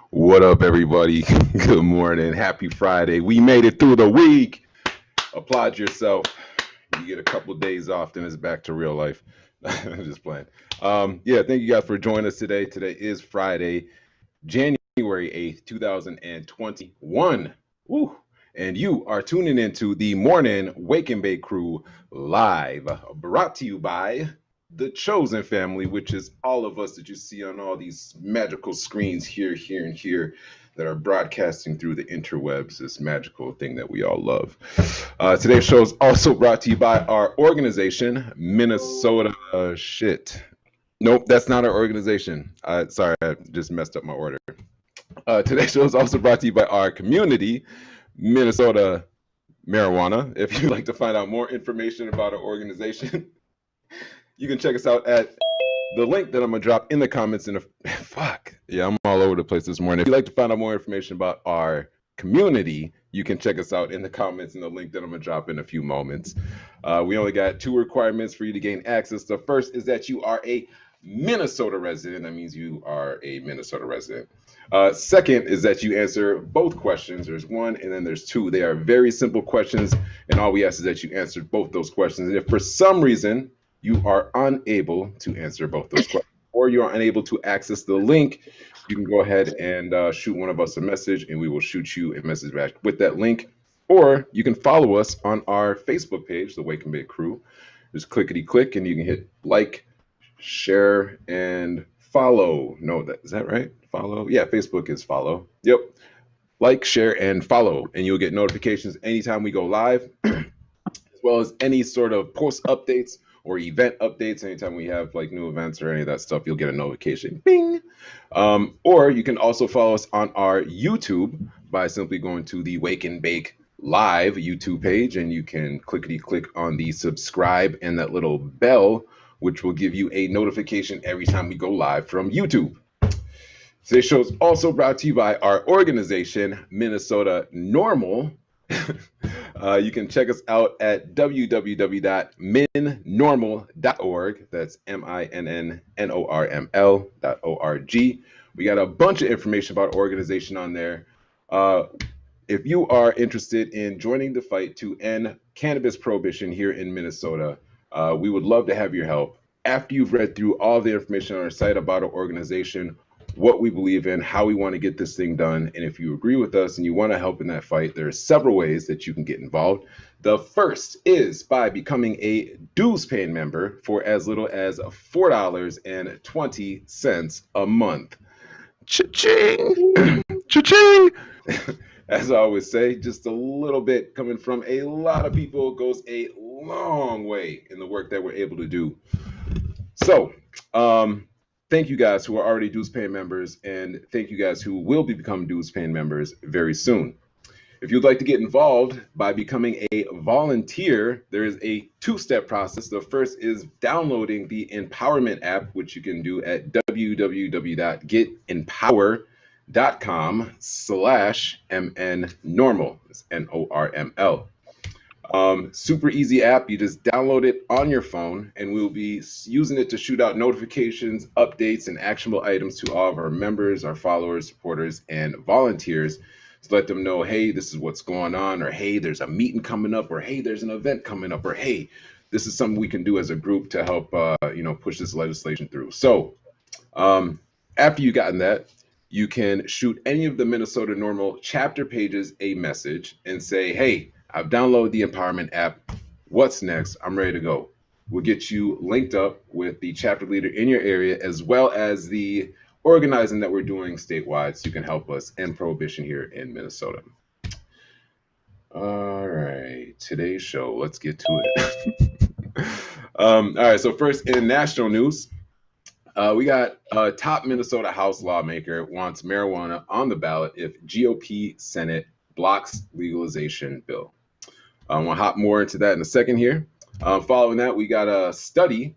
What up, everybody? Good morning. Happy Friday. We made it through the week. Applaud yourself. You get a couple days off, then it's back to real life. I'm just playing. Yeah, thank you guys for joining us today. Today is Friday, January 8th, 2021. Woo. And you are tuning into the Morning Wake and Bake Crew live, brought to you by the Chosen Family, which is all of us that you see on all these magical screens here, and here that are broadcasting through the interwebs, this magical thing that we all love. Today's show is also brought to you by our organization, Minnesota Shit. Nope, that's not our organization. Sorry, I just messed up my order. Today's show is also brought to you by our community, Minnesota Marijuana. If you'd like to find out more information about our organization, you can check us out at the link that I'm going to drop in the comments. I'm all over the place this morning. If you'd like to find out more information about our community, you can check us out in the comments in the link that I'm going to drop in a few moments. We only got 2 requirements for you to gain access. The first is that you are a Minnesota resident. That means you are a Minnesota resident. Second is that you answer both questions. There's 1 and then there's 2. They are very simple questions, and all we ask is that you answer both those questions. And if for some reason you are unable to answer both those questions, or you are unable to access the link, you can go ahead and shoot one of us a message, and we will shoot you a message back with that link. Or you can follow us on our Facebook page, the Wake and Bake Crew. Just clickety-click, and you can hit like, share, and follow. No, is that right? Follow? Yeah, Facebook is follow. Yep. Like, share, and follow, and you'll get notifications anytime we go live, as well as any sort of post updates or event updates. Anytime we have like new events or any of that stuff, you'll get a notification. Bing! Or you can also follow us on our YouTube by simply going to the Wake and Bake Live YouTube page, and you can click on the subscribe and that little bell, which will give you a notification every time we go live from YouTube. Today's show is also brought to you by our organization, Minnesota NORML. You can check us out at www.minnorml.org. That's MINNNORML.org. We got a bunch of information about our organization on there. If you are interested in joining the fight to end cannabis prohibition here in Minnesota, we would love to have your help. After you've read through all the information on our site about our organization, what we believe in, how we want to get this thing done, and if you agree with us and you want to help in that fight, there are several ways that you can get involved. The first is by becoming a dues-paying member for as little as $4.20 a month. Cha-ching! Cha-ching! As I always say, just a little bit coming from a lot of people goes a long way in the work that we're able to do. So, thank you guys who are already dues-paying members, and thank you guys who will become dues-paying members very soon. If you'd like to get involved by becoming a volunteer, there is a 2-step process. The first is downloading the Empowerment app, which you can do at www.getempower.com/MNNormal. It's NORML. Super easy app. You just download it on your phone, and we'll be using it to shoot out notifications, updates, and actionable items to all of our members, our followers, supporters, and volunteers to let them know, hey, this is what's going on, or hey, there's a meeting coming up, or hey, there's an event coming up, or hey, this is something we can do as a group to help push this legislation through. So after you've gotten that, you can shoot any of the Minnesota NORML chapter pages a message and say, hey, I've downloaded the Empowerment app. What's next? I'm ready to go. We'll get you linked up with the chapter leader in your area, as well as the organizing that we're doing statewide, so you can help us end prohibition here in Minnesota. All right, today's show, let's get to it. All right, so first in national news, we got a top Minnesota House lawmaker wants marijuana on the ballot if GOP Senate blocks legalization bill. We'll hop more into that in a second here. Following that, we got a study.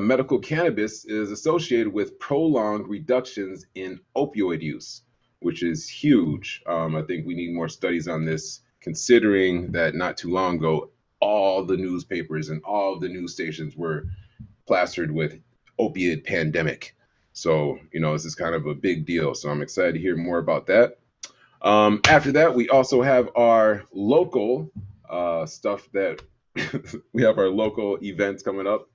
Medical cannabis is associated with prolonged reductions in opioid use, which is huge. I think we need more studies on this, considering that not too long ago, all the newspapers and all the news stations were plastered with opiate pandemic. So, this is kind of a big deal. So I'm excited to hear more about that. After that, we also have our local stuff that we have our local events coming up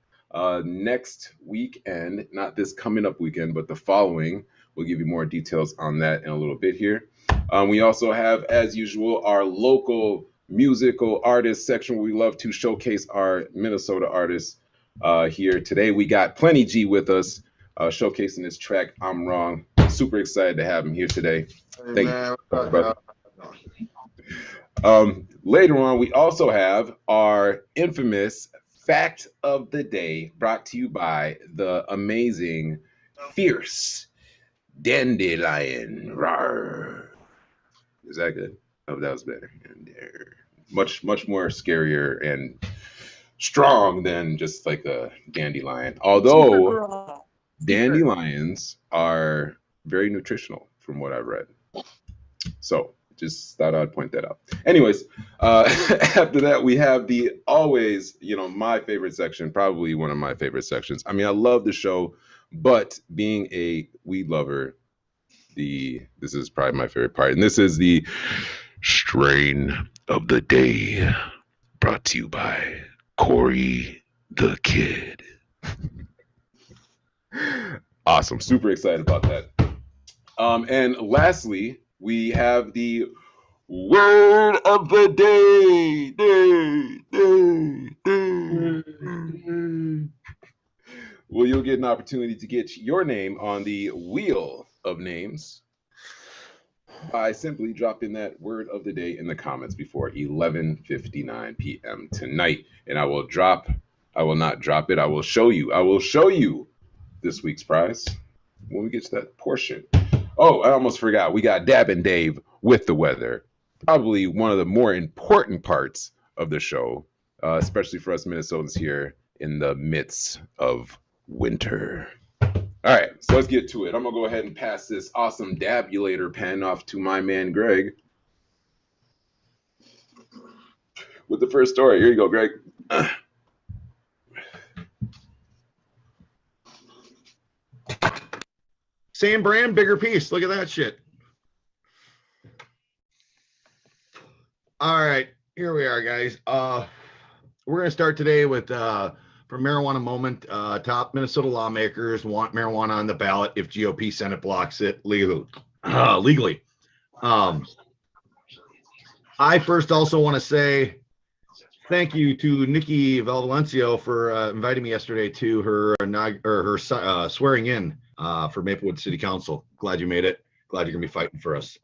next weekend, not this coming up weekend, but the following. We'll give you more details on that in a little bit here. We also have, as usual, our local musical artist section where we love to showcase our Minnesota artists here. Today, we got Plenty G with us showcasing his track, I'm Wrong. Super excited to have him here today. Hey, Thank man, you, brother. Later on, we also have our infamous fact of the day brought to you by the amazing, fierce dandelion. Rawr. Is that good? Oh, that was better. Much, much more scarier and strong than just like a dandelion. Although dandelions are very nutritional from what I've read. So just thought I'd point that out. Anyways, after that, we have the always, my favorite section, probably one of my favorite sections. I mean, I love the show, but being a weed lover, this is probably my favorite part. And this is the strain of the day brought to you by Corey the Kid. Awesome. Super excited about that. And lastly, we have the word of the day. Well, you'll get an opportunity to get your name on the wheel of names by simply dropping that word of the day in the comments before 11:59 p.m. tonight. And I will not drop it. I will show you this week's prize when we get to that portion. Oh, I almost forgot. We got Dab and Dave with the weather. Probably one of the more important parts of the show, especially for us Minnesotans here in the midst of winter. All right, so let's get to it. I'm going to go ahead and pass this awesome dabulator pen off to my man, Greg, with the first story. Here you go, Greg. Same brand, bigger piece. Look at that shit. All right, here we are, guys. We're going to start today with from Marijuana Moment. Top Minnesota lawmakers want marijuana on the ballot if GOP Senate blocks it legally. I first also want to say thank you to Nikki Valvalencio for inviting me yesterday to her swearing in for Maplewood City Council. Glad you made it. Glad you're going to be fighting for us.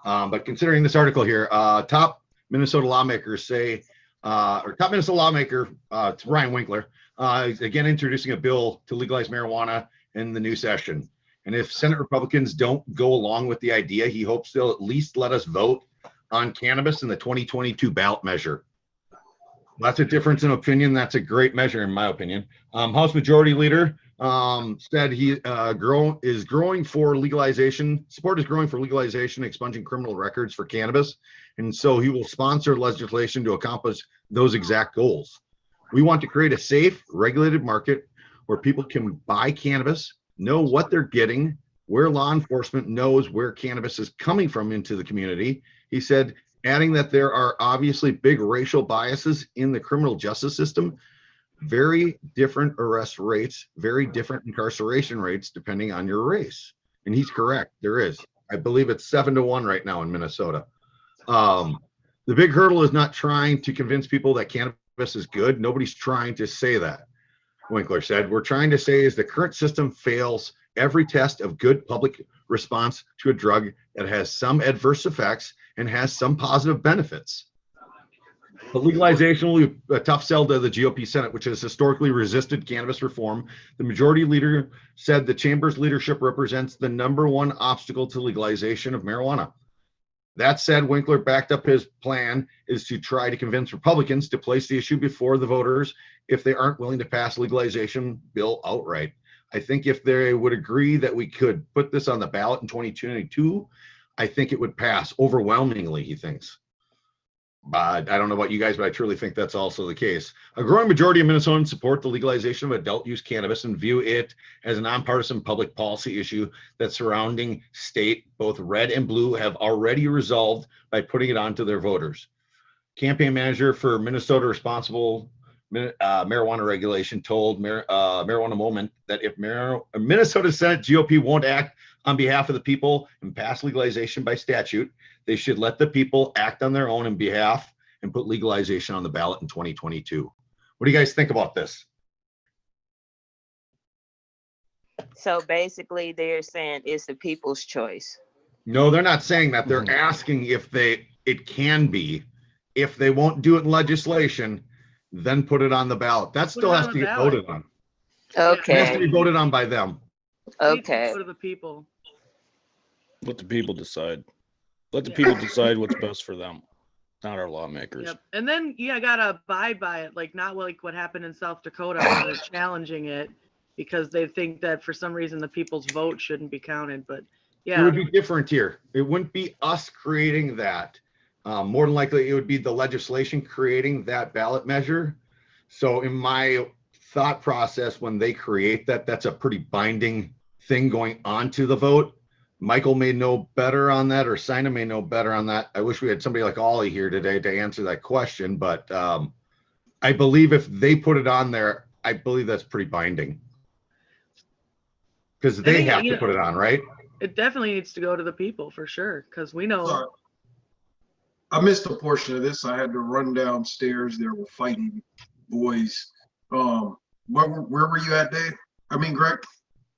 But considering this article here, top Minnesota lawmakers say, or top Minnesota lawmaker, it's Ryan Winkler, is again introducing a bill to legalize marijuana in the new session. And if Senate Republicans don't go along with the idea, he hopes they'll at least let us vote on cannabis in the 2022 ballot measure. That's a difference in opinion. That's a great measure, in my opinion. House Majority Leader said he is growing for legalization. Support is growing for legalization, expunging criminal records for cannabis, and so he will sponsor legislation to accomplish those exact goals. We want to create a safe, regulated market where people can buy cannabis, know what they're getting, where law enforcement knows where cannabis is coming from into the community. He said, adding that there are obviously big racial biases in the criminal justice system, very different arrest rates, very different incarceration rates depending on your race. And he's correct, there is. I believe it's 7-1 right now in Minnesota. The big hurdle is not trying to convince people that cannabis is good. Nobody's trying to say that, Winkler said. We're trying to say is the current system fails every test of good public response to a drug that has some adverse effects and has some positive benefits. But legalization will be a tough sell to the GOP Senate, which has historically resisted cannabis reform. The majority leader said the chamber's leadership represents the #1 obstacle to legalization of marijuana. That said, Winkler backed up his plan is to try to convince Republicans to place the issue before the voters if they aren't willing to pass legalization bill outright. I think if they would agree that we could put this on the ballot in 2022, I think it would pass overwhelmingly, he thinks. I don't know about you guys, but I truly think that's also the case. A growing majority of Minnesotans support the legalization of adult use cannabis and view it as a nonpartisan public policy issue that surrounding state, both red and blue, have already resolved by putting it onto their voters. Campaign manager for Minnesota Responsible Marijuana Regulation told Marijuana Moment that if Minnesota Senate GOP won't act on behalf of the people and pass legalization by statute, they should let the people act on their own in behalf and put legalization on the ballot in 2022. What do you guys think about this? So basically they're saying it's the people's choice. No, they're not saying that. They're asking if it can be. If they won't do it in legislation, then put it on the ballot. That still has to get voted on. Okay. It has to be voted on by them. Okay. Go to the people. Let the people decide. Let the people decide what's best for them, not our lawmakers. Yep. And then you gotta abide by it, like not like what happened in South Dakota where they're challenging it because they think that for some reason the people's vote shouldn't be counted. But It would be different here. It wouldn't be us creating that. More than likely, it would be the legislation creating that ballot measure. So in my thought process, when they create that, that's a pretty binding thing going on to the vote. Michael may know better on that, or Sina may know better on that. I wish we had somebody like Ollie here today to answer that question, but I believe if they put it on there, I believe that's pretty binding. Because they have to put it on, right? It definitely needs to go to the people for sure, because we know. Sorry. I missed a portion of this. I had to run downstairs. There were fighting boys. Where were you at, Dave? I mean, Greg?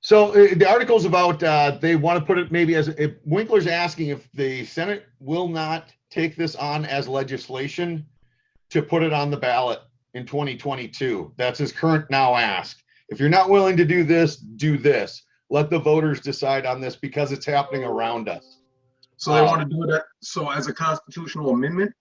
So the article's about they want to put it maybe as if Winkler's asking if the Senate will not take this on as legislation to put it on the ballot in 2022. That's his current now ask. If you're not willing to do this, do this. Let the voters decide on this because it's happening around us. So they want to do that. So as a constitutional amendment?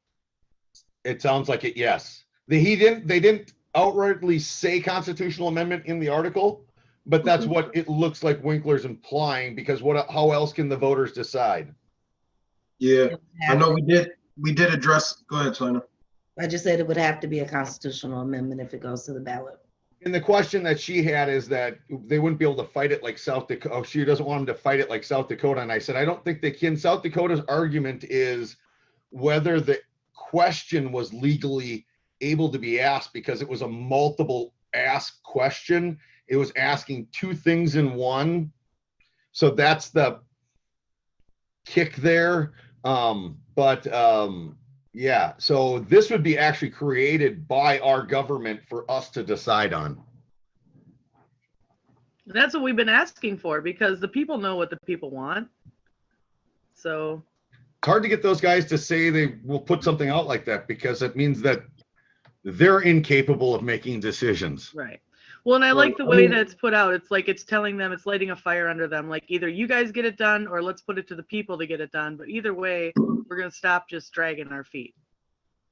It sounds like it, yes. They didn't outrightly say constitutional amendment in the article, but that's what it looks like Winkler's implying, because how else can the voters decide? Yeah, I know we did address, go ahead, Sina. I just said it would have to be a constitutional amendment if it goes to the ballot. And the question that she had is that they wouldn't be able to fight it like South Dakota. Oh, she doesn't want them to fight it like South Dakota. And I said, I don't think they can. South Dakota's argument is whether the question was legally able to be asked, because it was a multiple ask question. It was asking two things in one. So that's the kick there. Yeah, so this would be actually created by our government for us to decide on. That's what we've been asking for, because the people know what the people want. So It's hard to get those guys to say they will put something out like that, because it means that they're incapable of making decisions. right. Well, and I like the way that's put out. It's like it's telling them, it's lighting a fire under them. Like either you guys get it done or let's put it to the people to get it done. But either way, we're going to stop just dragging our feet.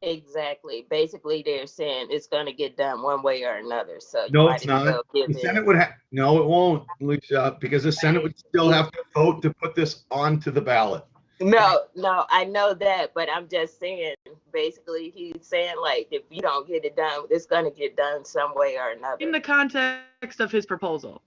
Exactly. Basically, they're saying it's going to get done one way or another. So you No, might it's as not. well give The in. Senate would have, no, it won't, Alicia, because the Senate would still have to vote to put this onto the ballot. No, I know that, but I'm just saying, basically, he's saying like, if you don't get it done, it's going to get done some way or another. In the context of his proposal,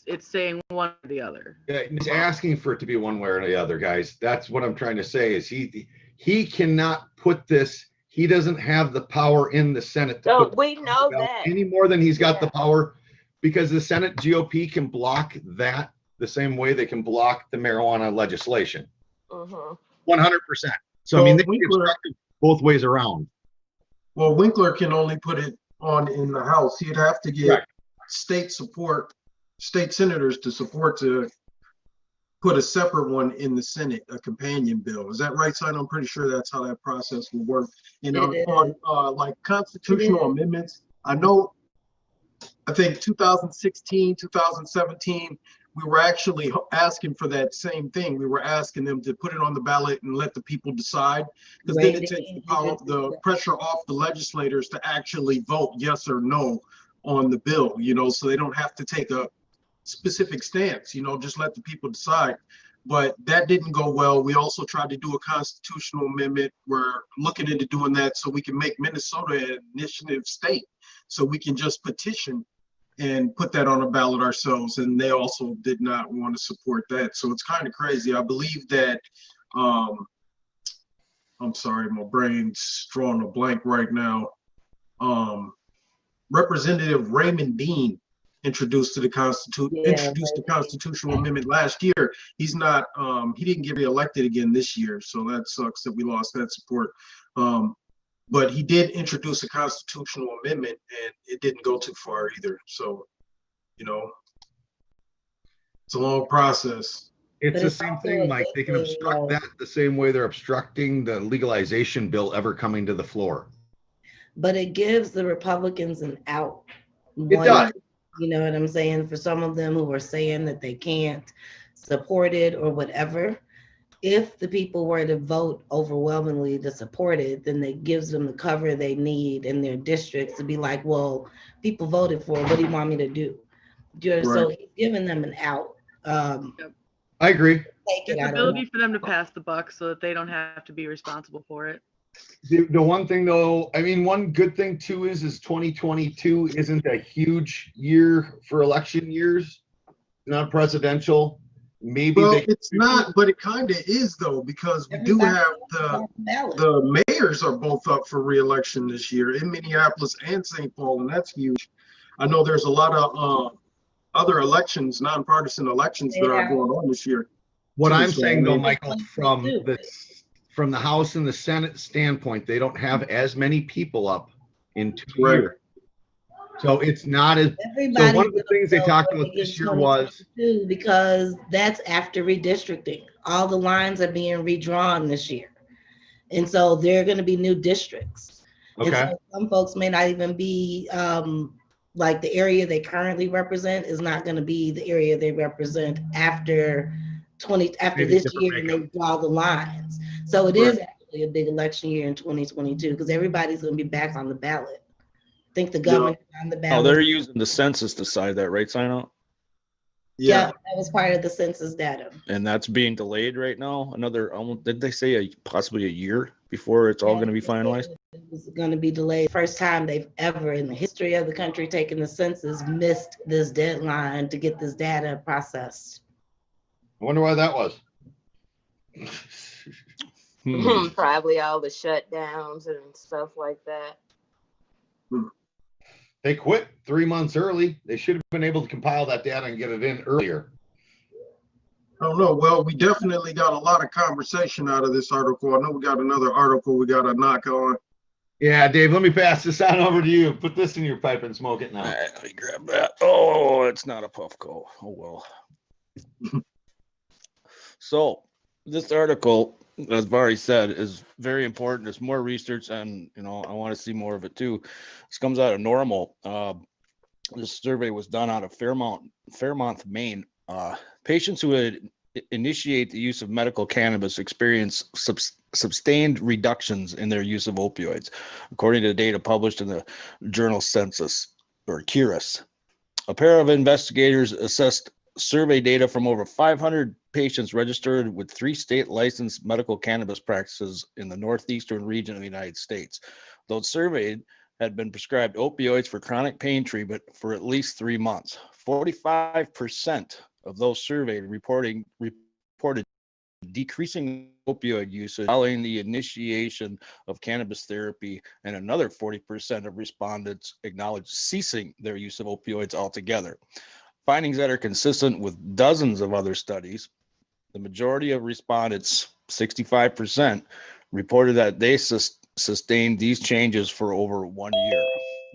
it's saying one or the other. Yeah, he's asking for it to be one way or the other, guys. That's what I'm trying to say is he cannot put this, he doesn't have the power in the Senate to So put we know the ballot that. any more than he's got Yeah. the power, because the Senate GOP can block that the same way they can block the marijuana legislation. Mhm. 100%. So I mean, they can Winkler, obstruct it both ways around. well, Winkler can only put it on in the House. He'd have to get Correct. state support, state senators to support to put a separate one in the Senate, a companion bill. Is that right, Sina? I'm pretty sure that's how that process will work. And It on like constitutional amendments, I think 2016, 2017, we were actually asking for that same thing. We were asking them to put it on the ballot and let the people decide, because then it takes the pressure off the legislators to actually vote yes or no on the bill, so they don't have to take a specific stance, just let the people decide. but that didn't go well. We also tried to do a constitutional amendment. We're looking into doing that so we can make Minnesota an initiative state, so we can just petition and put that on a ballot ourselves. And they also did not want to support that. So it's kind of crazy. I believe that, I'm sorry, my brain's drawing a blank right now. Representative Raymond Dean introduced the constitutional amendment last year. He's not, he didn't get reelected again this year, so that sucks that we lost that support. But he did introduce a constitutional amendment, and it didn't go too far either. So, you know, it's a long process. It's But the it's same also thing, a Mike. They can good thing, obstruct that the same way they're obstructing the legalization bill ever coming to the floor. but it gives the Republicans an out. It does. You know what I'm saying? For some of them who are saying that they can't support it or whatever, if the people were to vote overwhelmingly to support it, then it gives them the cover they need in their districts to be like, well, people voted for it. What do you want me to do? So he's giving them an out. I agree. Take it, It's I don't ability know. for them to pass the buck so that they don't have to be responsible for it. The one thing though, I mean, one good thing too is 2022 isn't a huge year for election years, not presidential. Maybe Well, they, it's not, but it kind of is though, because we do Everybody have on the ballot. the mayors are both up for re-election this year in Minneapolis and St. Paul, and that's huge. I know there's a lot of other elections, nonpartisan elections that are going on this year. what too, I'm so, saying though, I mean, Michael, from the House and the Senate standpoint, they don't have as many people up in 2 Right. years. So it's not as, so Everybody one of the things they talked about in this year was, 2022 because that's after redistricting. All the lines are being redrawn this year. And so there are going to be new districts. And okay, so some folks may not even be like the area they currently represent is not going to be the area they represent after Maybe this different year, and they draw the lines. So it is actually a big election year in 2022 because everybody's going to be back on the ballot. I think the governor on the Oh, ballot. they're using the census to decide that, right, Sign Out? Yeah, that was part of the census data. And that's being delayed right now. Another, did they say possibly a year before it's all going to be finalized? It was going to be delayed. First time they've ever in the history of the country taken the census missed this deadline to get this data processed. I wonder why that was. Probably all the shutdowns and stuff like that. They quit 3 months early. They should have been able to compile that data and get it in earlier. I don't know. Well, we definitely got a lot of conversation out of this article. I know we got another article we got to knock on. Yeah, Dave, let me pass this on over to you. Put this in your pipe and smoke it now. Let me grab that. Oh, it's not a Puffco. Oh, well. So this article, as Barry said, is very important. There's more research, and I want to see more of it too. This comes out of NORML. This survey was done out of Fairmont, Maine. Patients who would initiate the use of medical cannabis experience sustained reductions in their use of opioids, according to data published in the journal Census or Curis. A pair of investigators assessed survey data from over 500 patients registered with 3 state licensed medical cannabis practices in the northeastern region of the United States. Those surveyed had been prescribed opioids for chronic pain treatment for at least 3 months. 45% of those surveyed reported decreasing opioid usage following the initiation of cannabis therapy, and another 40% of respondents acknowledged ceasing their use of opioids altogether. Findings that are consistent with dozens of other studies. The majority of respondents, 65%, reported that they sustained these changes for over 1 year.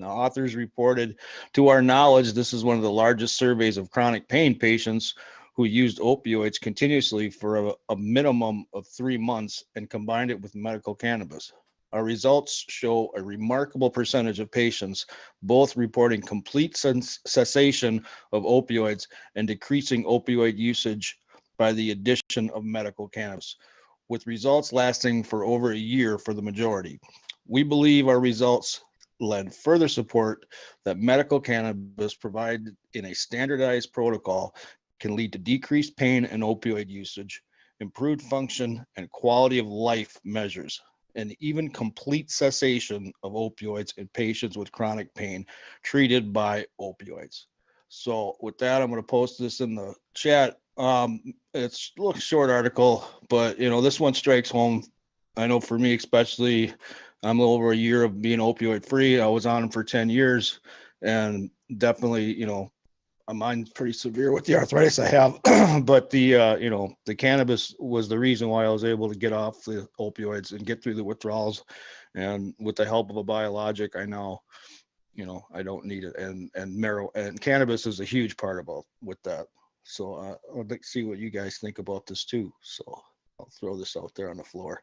Now, authors reported, to our knowledge, this is one of the largest surveys of chronic pain patients who used opioids continuously for a minimum of 3 months and combined it with medical cannabis. Our results show a remarkable percentage of patients both reporting complete cessation of opioids and decreasing opioid usage by the addition of medical cannabis, with results lasting for over a year for the majority. We believe our results lend further support that medical cannabis provided in a standardized protocol can lead to decreased pain and opioid usage, improved function and quality of life measures, and even complete cessation of opioids in patients with chronic pain treated by opioids. So with that, I'm going to post this in the chat. It's a little short article, but this one strikes home. I know for me especially, I'm a little over a year of being opioid free. I was on them for 10 years, and definitely, mine's pretty severe with the arthritis I have. But the cannabis was the reason why I was able to get off the opioids and get through the withdrawals. And with the help of a biologic, I now, I don't need it. And cannabis is a huge part with that. So I'd like to see what you guys think about this too. So I'll throw this out there on the floor.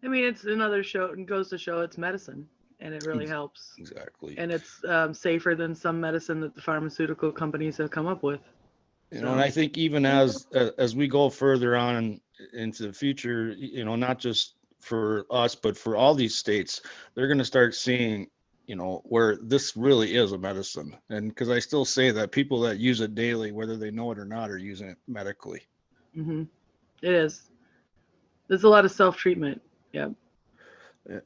I mean, it's another show, and goes to show it's medicine, and it really helps. Exactly. And it's safer than some medicine that the pharmaceutical companies have come up with. And I think even as we go further on into the future, not just for us, but for all these states, they're going to start seeing, where this really is a medicine. And because I still say that people that use it daily, whether they know it or not, are using it medically. Mm-hmm. It is. There's a lot of self-treatment. Yeah.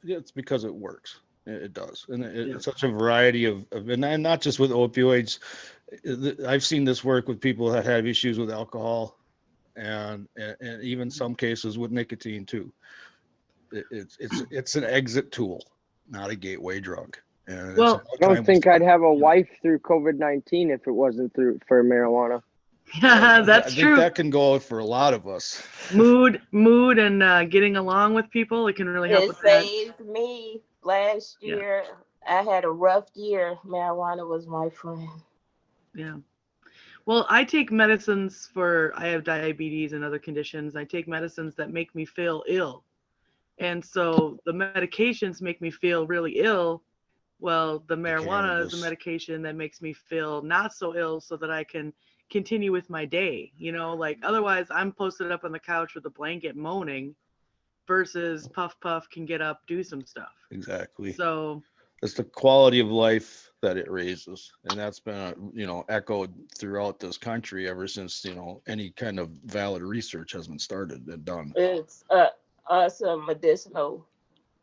It's because it works. It does. And it's such a variety of and not just with opioids. I've seen this work with people that have issues with alcohol and even some cases with nicotine too. It's an exit tool, not a gateway drug. And well, I don't think I'd have a wife through COVID-19 if it wasn't for marijuana. That's I true. think that can go for a lot of us. Mood, and getting along with people. It can really help with that. It saved me last year. I had a rough year. Marijuana was my friend. Yeah. Well, I take medicines I have diabetes and other conditions. I take medicines that make me feel ill. And so the medications make me feel really ill. Well, the marijuana is a medication that makes me feel not so ill so that I can continue with my day. Otherwise I'm posted up on the couch with a blanket moaning versus puff can get up, do some stuff. Exactly. So it's the quality of life that it raises, and that's been echoed throughout this country ever since any kind of valid research has been started and done. It's a awesome medicinal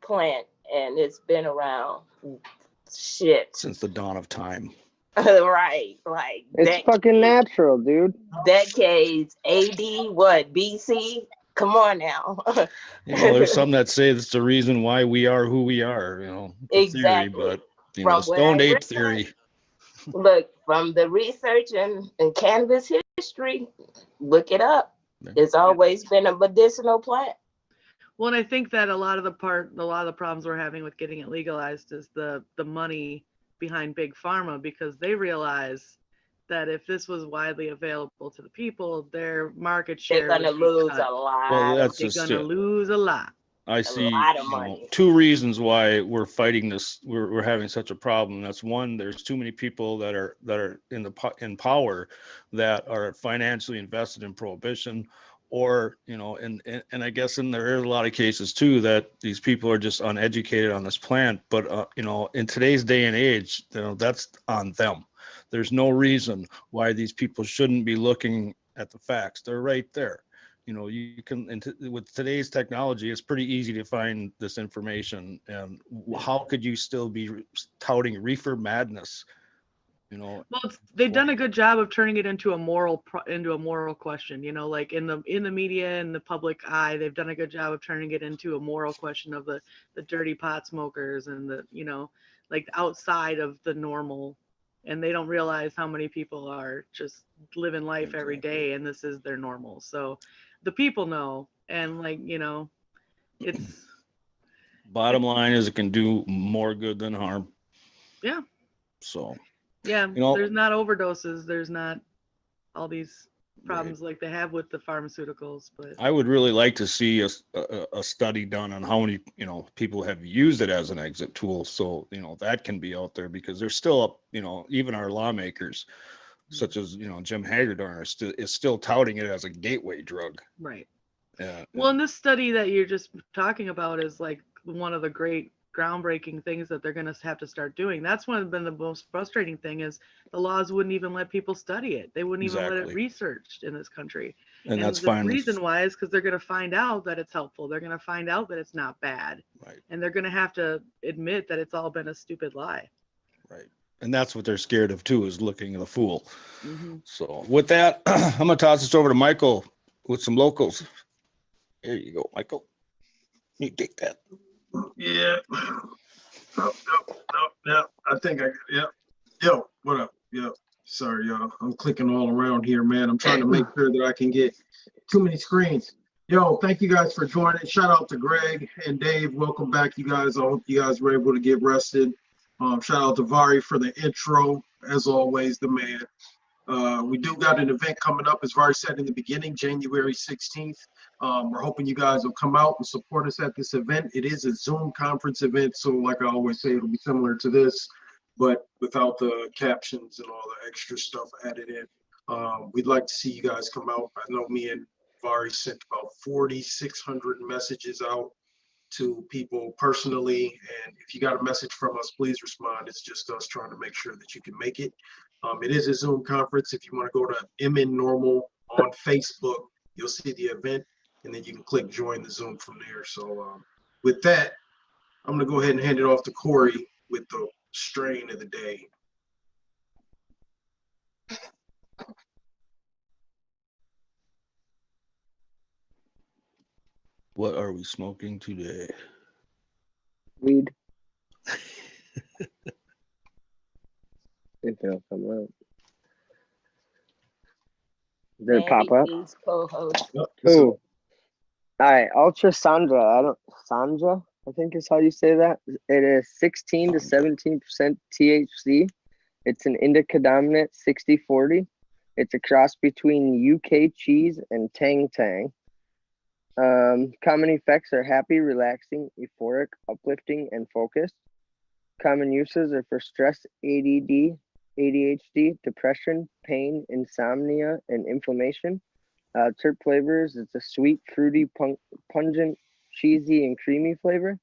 plant, and it's been around since the dawn of time. Right, like it's fucking natural, dude. Decades, AD, what, BC? Come on now. There's some that say it's the reason why we are who we are, exactly. Theory, but stoned ape theory. Look, from the research and cannabis history, look it up. It's always been a medicinal plant. Well, and I think that a lot of the problems we're having with getting it legalized is the money behind big pharma, because they realize that if this was widely available to the people, their market share they're gonna lose a lot. Well, that's they're gonna lose a lot. I see two reasons why we're fighting this. We're having such a problem. That's one, there's too many people that are in power that are financially invested in prohibition, or and I guess there are a lot of cases too that these people are just uneducated on this plant. But in today's day and age, that's on them. There's no reason why these people shouldn't be looking at the facts. They're right there. You can, with today's technology, it's pretty easy to find this information. And how could you still be touting reefer madness? Well, they've done a good job of turning it into a moral question. Like in the media and the public eye, they've done a good job of turning it into a moral question of the dirty pot smokers and like outside of the normal. And they don't realize how many people are just living life every day, and this is their normal. So the people know, and it's bottom line is it can do more good than harm. Yeah. So yeah, there's not overdoses, there's not all these problems like they have with the pharmaceuticals. But I would really like to see a study done on how many people have used it as an exit tool, so that can be out there, because there's still even our lawmakers such as Jim Hagedorn is still touting it as a gateway drug. Right. Well, and this study that you're just talking about is like one of the great groundbreaking things that they're going to have to start doing. That's one of been the most frustrating thing is the laws wouldn't even let people study it. They wouldn't even let it Exactly. researched in this country. And that's the finally reason why is because they're going to find out that it's helpful. They're going to find out that it's not bad. right. And they're going to have to admit that it's all been a stupid lie. Right. And that's what they're scared of too, is looking the fool. Mm-hmm. So with that, I'm gonna toss this over to Michael with some locals. Here you go, Michael. You take that. Yeah. Yep. I think yep. Yo, what up? Yep. Sorry, y'all. I'm clicking all around here, man. I'm trying to make sure that I can get too many screens. Yo, thank you guys for joining. Shout out to Greg and Dave. Welcome back, you guys. I hope you guys were able to get rested. Shout out to Vari for the intro. As always, the man. We do got an event coming up, as Vari said in the beginning, January 16th. We're hoping you guys will come out and support us at this event. It is a Zoom conference event, so like I always say, it'll be similar to this, but without the captions and all the extra stuff added in. We'd like to see you guys come out. I know me and Vari sent about 4,600 messages out to people personally, and if you got a message from us, please respond. It's just us trying to make sure that you can make it. It is a Zoom conference. If you want to go to NORML on Facebook, you'll see the event, and then you can click join the Zoom from there. So with that, I'm going to go ahead and hand it off to Corey with the strain of the day. What are we smoking today? Weed. If it'll come out. Did it pop up? Mandy's co-host. Yep. Ooh. All right, Ultra Sandra, I think is how you say that. It is 16 to 17% THC. It's an indica dominant 60-40. It's a cross between UK cheese and Tang Tang. Common effects are happy, relaxing, euphoric, uplifting, and focused. Common uses are for stress, ADD, ADHD, depression, pain, insomnia, and inflammation. Terp flavors, it's a sweet, fruity, pungent, cheesy, and creamy flavor.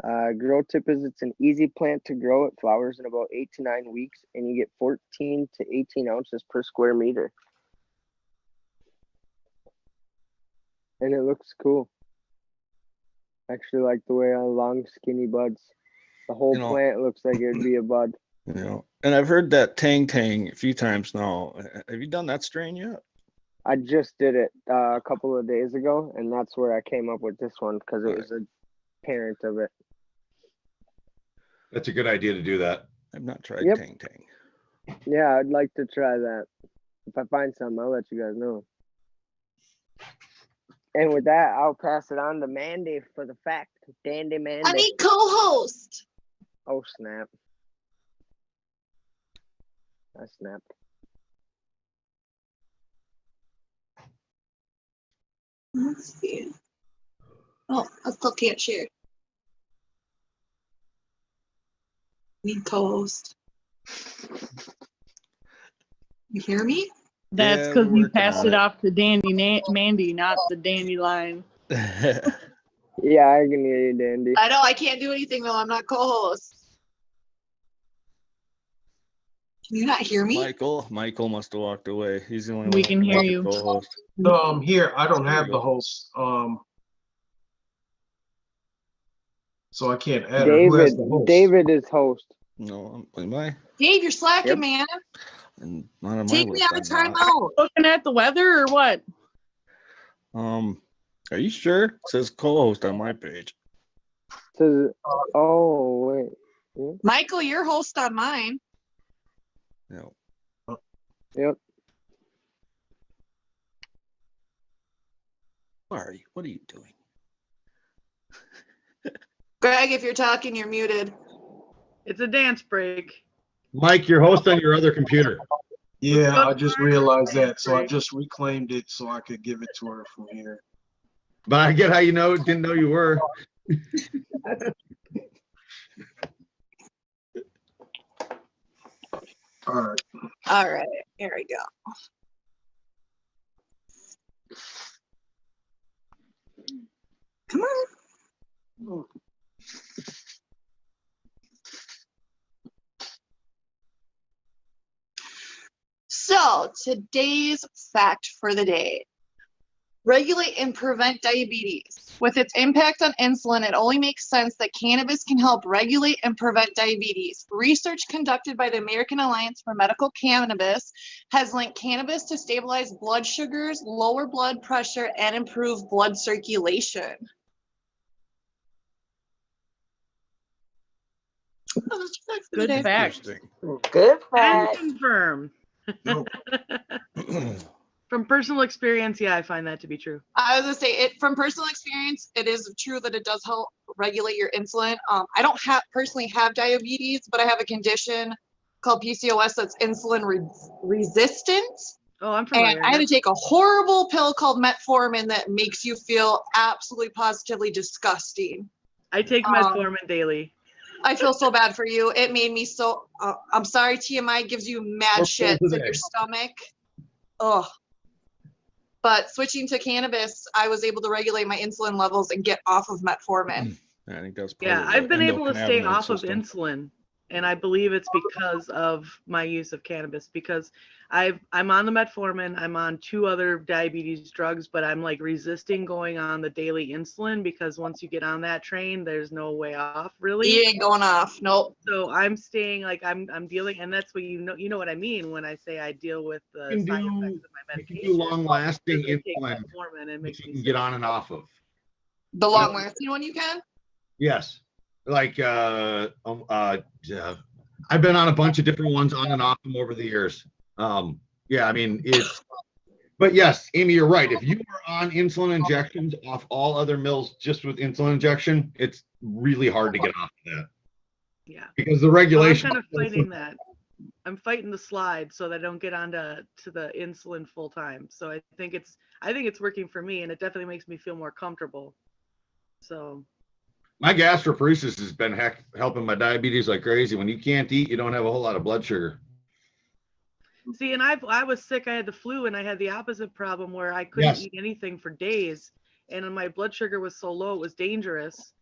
Grow tip is it's an easy plant to grow. It flowers in about 8 to 9 weeks, and you get 14 to 18 ounces per square meter. And it looks cool. I actually like the way long, skinny buds. The whole plant looks like it would be a bud. You know, and I've heard that Tang Tang a few times now. Have you done that strain yet? I just did it a couple of days ago, and that's where I came up with this one because it was a parent of it. That's a good idea to do that. I've not tried Tang Tang. Yeah, I'd like to try that. If I find some, I'll let you guys know. And with that, I'll pass it on to Mandy for the fact. Dandy Mandy. I need co-host. Oh, snap. I snapped. Let's see. Oh, I still can't share. Need co-host. You hear me? That's because you passed it off to Mandy, not the dandelion. Yeah, I can hear you, Dandy. I know I can't do anything though. I'm not co-host. Can you not hear me? Michael must have walked away. He's the only one. We can hear you. Co-host. Here, I don't have the host. So I can't add her. Who has the host? David is host. No, am I? Dave, you're slacking, man. And not on Take my me list, out of I'm not. timeout. Looking at the weather or what? Are you sure? It says co-host on my page. Says, oh wait. Michael, you're host on mine. No. Yep. Sorry, what are you doing? Greg, if you're talking, you're muted. It's a dance break. Mike, you're host on your other computer. Yeah, I just realized that. So I just reclaimed it so I could give it to her from here. But I get how you didn't know you were. All right. All right, here we go. Come on. So today's fact for the day. Regulate and prevent diabetes. With its impact on insulin, it only makes sense that cannabis can help regulate and prevent diabetes. Research conducted by the American Alliance for Medical Cannabis has linked cannabis to stabilize blood sugars, lower blood pressure, and improve blood circulation. Oh, that's a fact for the Good day. fact. Interesting. Good And fact. confirm. From personal experience, yeah, I find that to be true. I was gonna say it from personal experience. It is true that it does help regulate your insulin. I don't personally have diabetes, but I have a condition called PCOS that's insulin resistant. Oh, I'm And familiar. I had to take a horrible pill called metformin that makes you feel absolutely positively disgusting. I take metformin daily. I feel so bad for you. It made me so. I'm sorry, TMI gives you mad Or shits pills a in day. your stomach. Ugh. But switching to cannabis, I was able to regulate my insulin levels and get off of metformon. I think that's part Yeah, of the I've been able to stay endocannabinoid off of system. insulin, and I believe it's because of my use of cannabis. Because I'm on the metformin, I'm on 2 other diabetes drugs, but I'm like resisting going on the daily insulin because once you get on that train, there's no way off, really. You ain't going off. Nope. So I'm staying like I'm dealing, and that's what you know what I mean when I say I deal with the You side can do- effects of my You can medication. do long-lasting because I take insulin metformin and it that makes you me can sick. get on and off of. The long lasting one you can? Yes. Like, I've been on a bunch of different ones on and off them over the years. Yeah, I mean, but yes, Amy, you're right. If you are on insulin injections off all other mills just with insulin injection, it's really hard to get off of that Yeah. because the So I'm regulation. kind of fighting that. I'm fighting the slide so that I don't get onto the insulin full time. So I think it's working for me, and it definitely makes me feel more comfortable. So My gastroparesis has been helping my diabetes like crazy. When you can't eat, you don't have a whole lot of blood sugar. see, and I was sick. I had the flu, and I had the opposite problem where I couldn't Yes. eat anything for days, and my blood sugar was so low it was dangerous.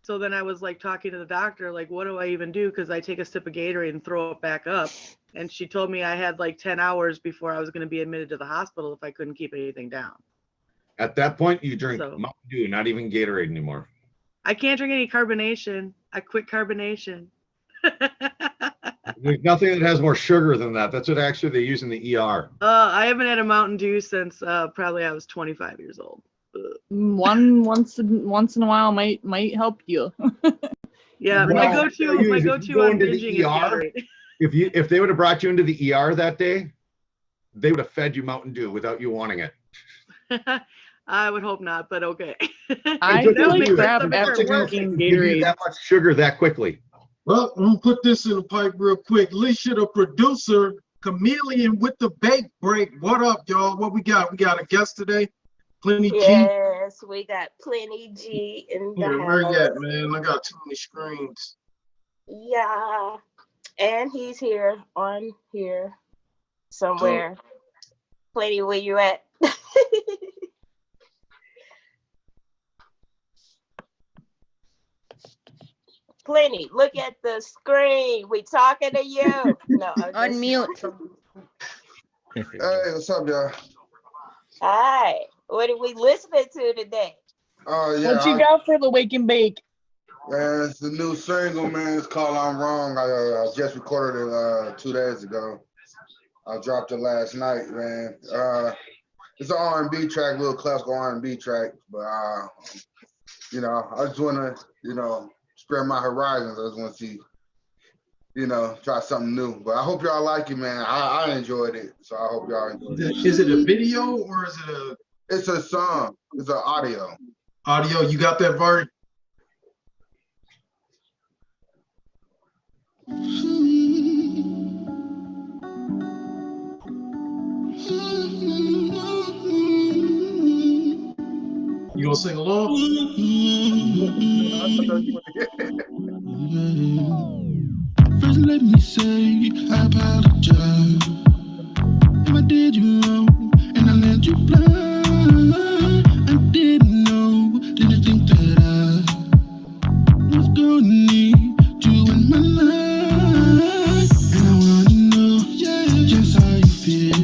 So then I was like talking to the doctor, like, what do I even do? Because I take a sip of Gatorade and throw it back up. And she told me I had like 10 hours before I was going to be admitted to the hospital if I couldn't keep anything down. At that point, you drink So- Mountain Dew, not even Gatorade anymore. I can't drink any carbonation. I quit carbonation. There's nothing that has more sugar than that. That's what actually they use in the ER. I haven't had a Mountain Dew since probably I was 25 years old. Once in a while might help you. Yeah, What my I'll go-to tell you is if you on go into the binging is ER, Gatorade. If they would have brought you into the ER that day, they would have fed you Mountain Dew without you wanting it. I would hope not, but okay. I just feel like like you, crap it's after work. drinking Give you Gatorade. that much sugar that quickly. Well, I'm gonna put this in the pipe real quick. Alicia, the producer, Chameleon with the bake break. What up, y'all? What we got? We got a guest today. Plenty G. Yes, we got Plenty G in the Yeah, where you house. at, man? I got too many screens. Yeah, and he's here on here somewhere. Plenty, where you at? Plenty, look at the screen. We talking to you. No, I'm just- Unmute. Hey, what's up, y'all? Hi. What are we listening to today? Oh, yeah. What you got for the wake and bake? Man, it's the new single, man. It's called I'm Wrong. I just recorded it 2 days ago. I dropped it last night, man. It's an R&B track, little classical R&B track. But, you know, I just want to, you know, spread my horizons. I just want to see, you know, try something new. But I hope y'all like it, man. I enjoyed it, so I hope y'all enjoyed it. Is it a video or is it a It's a song. It's an audio. audio? You got that, Vart? You gonna sing along? First, let me say I apologize if I did you wrong and I led you blind. I didn't know, didn't think that I was gonna need you in my life. And I wanna know just how you feel.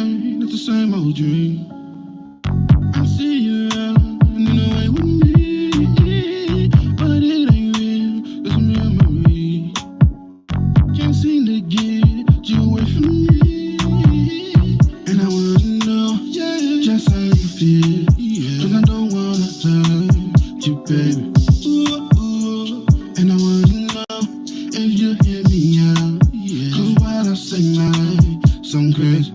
night, it's the same old dream. I see you out and in a way with me, but it ain't real, it's a memory. Can't seem to get you away from me, and I wanna know just how you feel, 'cause I don't wanna hurt you, baby. Ooh, and I wanna know if you hear me out, 'cause while I say my some crazy,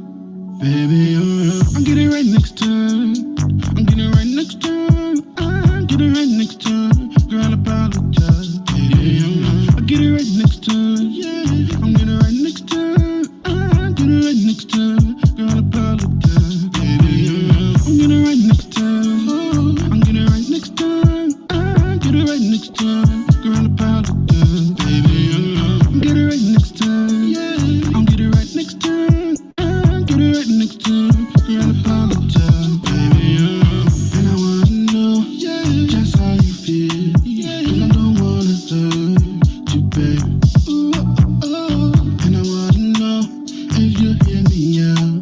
baby, you're up. I'm getting right next time. I'm getting right next time. I'm getting right next time. Girl, I apologize. Yeah, I get it right next time. Yeah, I'm getting right next time. I'm getting right next time. Girl, I apologize. Yeah, I'm getting right next time. Oh, I'm getting right next time. I'm getting right next time. Girl, I apologize. Baby, I'm getting right next time. Yeah, I'm getting right next time. I'm getting right next time. Girl, I apologize. Baby, and I wanna know just how you feel. 'Cause I don't wanna hurt you, baby. And I wanna know if you hear me out.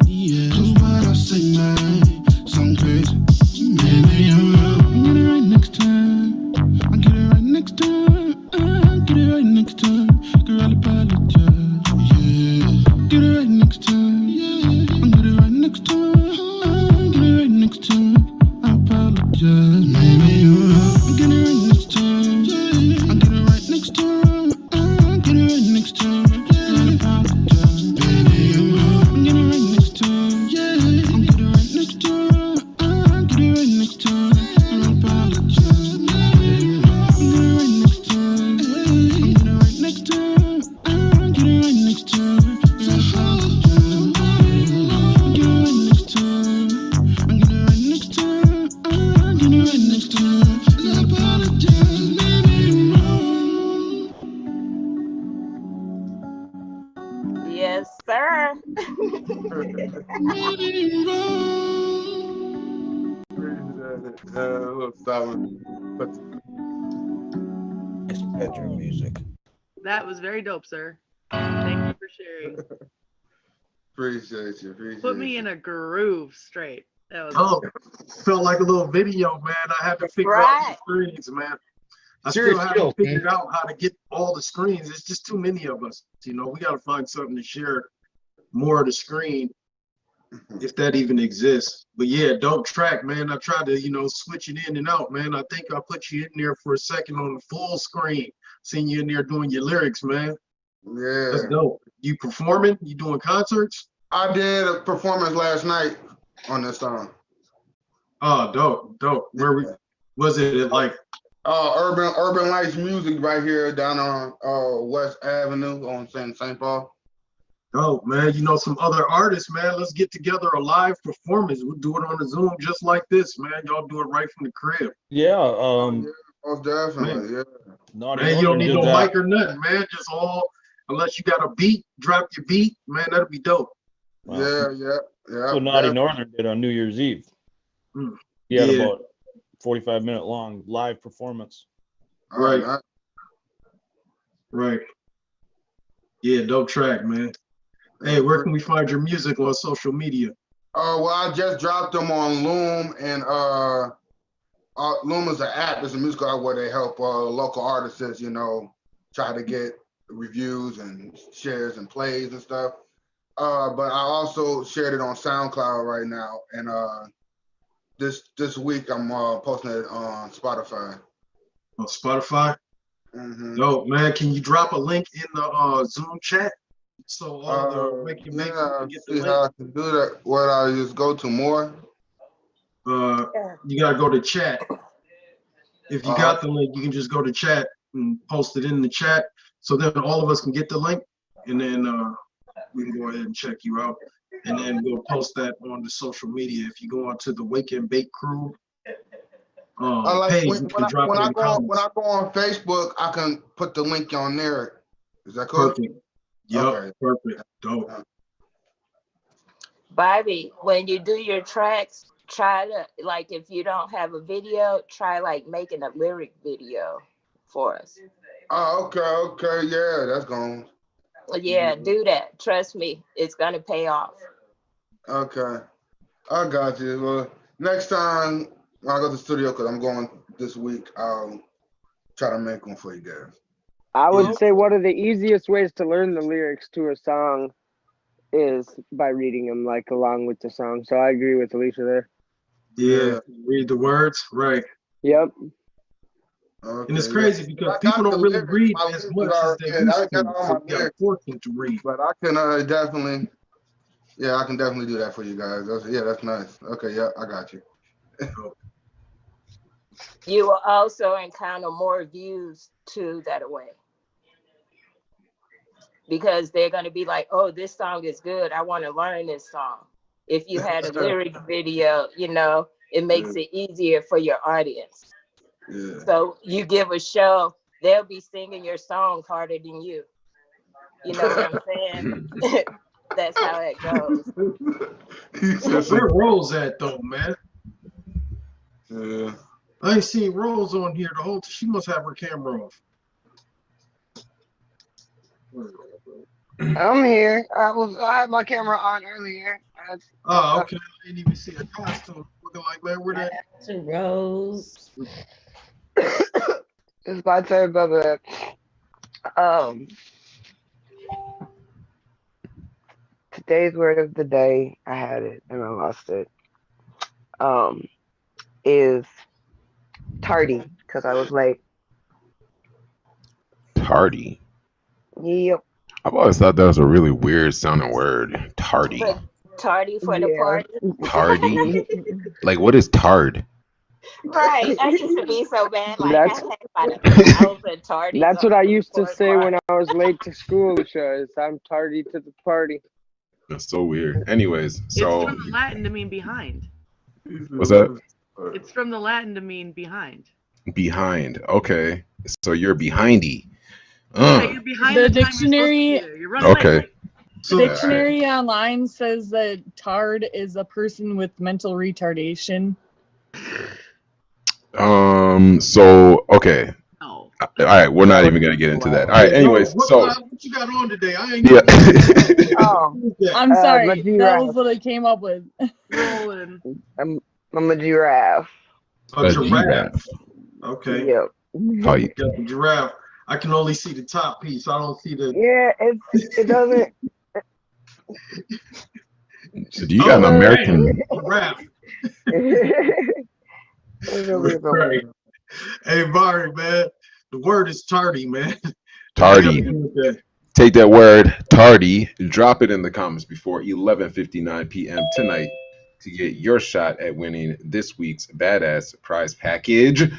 'Cause what I say might sound crazy. Baby, I'm getting right next time. I'm getting right next time. I'm getting right next time. Girl, I apologize. Yeah, get it right next time. Yeah, I'm getting right next time. I'm getting right next time. I apologize. Maybe I'm getting right next time. Yeah, I'm getting right next time. I'm getting right next time. Girl, I apologize. Baby, I'm getting right next time. Yeah, I'm getting right next time. I'm getting right next time. Girl, I apologize. I'm getting right next time. I'm getting right next time. I'm getting right next time. Girl, I apologize. I'm getting right next time. I'm getting right next time. I'm getting right next time. I apologize, baby. Yes, sir. It's bedroom music. That was very dope, sir. Thank you for sharing. Appreciate you. Appreciate Put me you. in a groove straight. That was Oh, felt like a little video, man. I had to figure out Right. the screens, man. I Serious still skills, haven't figured man. out how to get all the screens. It's just too many of us. You know, we got to find something to share more of the screen, if that even exists. But yeah, dope track, man. I tried to, switch it in and out, man. I think I put you in there for a second on the full screen. Seen you in there doing your lyrics, man. That's Yeah. dope. You performing? You doing concerts? I did a performance last night on this song. Oh, dope. Where was it at, like? Urban Lights Music right here down on West Avenue on St. Paul. Oh man, some other artists, man. Let's get together a live performance. We'll do it on the Zoom just like this, man. Y'all do it right from the crib. Yeah, Most definitely, yeah. Naughty Man, you don't Northern need did no that. mic or nothing, man. Just unless you got a beat, drop your beat, man. That'll be dope. Wow. Yeah. That's what Naughty Northern did on New Year's Eve. Mm. He had Yeah. about 45-minute long live performance. Right. Right. Yeah, dope track, man. Hey, where can we find your music on social media? Well, I just dropped them on Loom, and Loom is an app. It's a music app where they help local artists, try to get reviews and shares and plays and stuff. But I also shared it on SoundCloud right now, and this week I'm posting it on Spotify. On Spotify? Mm-hmm. Dope, man. Can you drop a link in the Zoom chat so all the make can get the See link? how I can do that. What I just go to more? You gotta go to chat. If you got the link, you can just go to chat and post it in the chat, so then all of us can get the link, and then we can go ahead and check you out, and then we'll post that on the social media. If you go onto the Wake and Bake Crew page, you can drop it in the comments. When I go on Facebook, I can put the link on there. Is that cool? Perfect. Yep. Okay. Perfect. Dope. Bobby, when you do your tracks, try to, like, if you don't have a video, try like making a lyric video for us. Oh, okay. Yeah, that's going. Yeah, do that. Trust me, it's gonna pay off. Okay, I got you. Well, next time when I go to the studio, because I'm going this week, I'll try to make one for you guys. I would Oh. say one of the easiest ways to learn the lyrics to a song is by reading them like along with the song. So I agree with Alicia there. Yeah, read the words, right? Yep. Okay, And it's yeah. crazy I because got people the don't really lyrics. read My as lyrics much are as they I used got to. all So my you got to lyrics, force them to read. but I can definitely, yeah, I can definitely do that for you guys. That's nice. Okay, yeah, I got you. You will also encounter more views too that way. Because they're going to be like, oh, this song is good. I want to learn this song. If you had a lyric video, it makes it easier for your audience. Yeah. So you give a show, they'll be singing your song harder than you. You know what I'm saying? That's how it goes. Where Rose at though, man? Yeah. I ain't seen Rose on here the whole time. She must have her camera off. I'm here. I had my camera on earlier. Oh, okay. I didn't even see a costume. Looking like, man, where that? To Rose. It's my turn, Bubba. Today's word of the day, I had it and I lost it. Is tardy because I was late. Tardy. Yep. I've always thought that was a really weird sounding word. Tardy. But tardy for the party. Tardy? Like, what is tard? Right. I used to be so bad. Like, That's I had about 1,000 tardies. that's what I used to before say when party. I was late to school, Alicia. I'm tardy to the party. That's so weird. Anyways, It's so from the Latin to mean behind. what's that? It's from the Latin to mean behind. Behind. Okay. So you're behindy. Yeah, you're behind The the time you're supposed to be dictionary there. You're running Okay. late. The dictionary online says that tard is a person with mental retardation. So okay. No. All right, we're not even gonna get into that. All right. Hey, Anyways, Rose, so what you got on today? I ain't yeah. Oh, I'm my sorry. That giraffe. was what I came up with. Rolling. I'm a giraffe. A giraffe. Okay. Yep. Oh, you, Got the giraffe. I can only see the top piece. I don't see the. Yeah, it doesn't. so do you got an American? Giraffe. It's a weird one. Right. Hey, Barry, man. The word is tardy, man. Tardy. Take that word tardy, drop it in the comments before 11:59 p.m. tonight to get your shot at winning this week's badass prize package.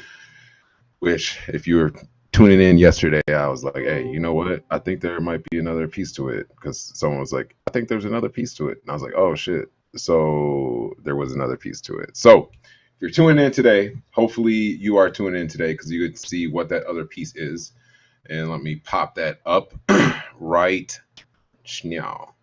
Which, if you were tuning in yesterday, I was like, hey, you know what? I think there might be another piece to it, because someone was like, I think there's another piece to it. And I was like, oh shit. So there was another piece to it. So if you're tuning in today, hopefully you are tuning in today because you could see what that other piece is. And let me pop that up right now.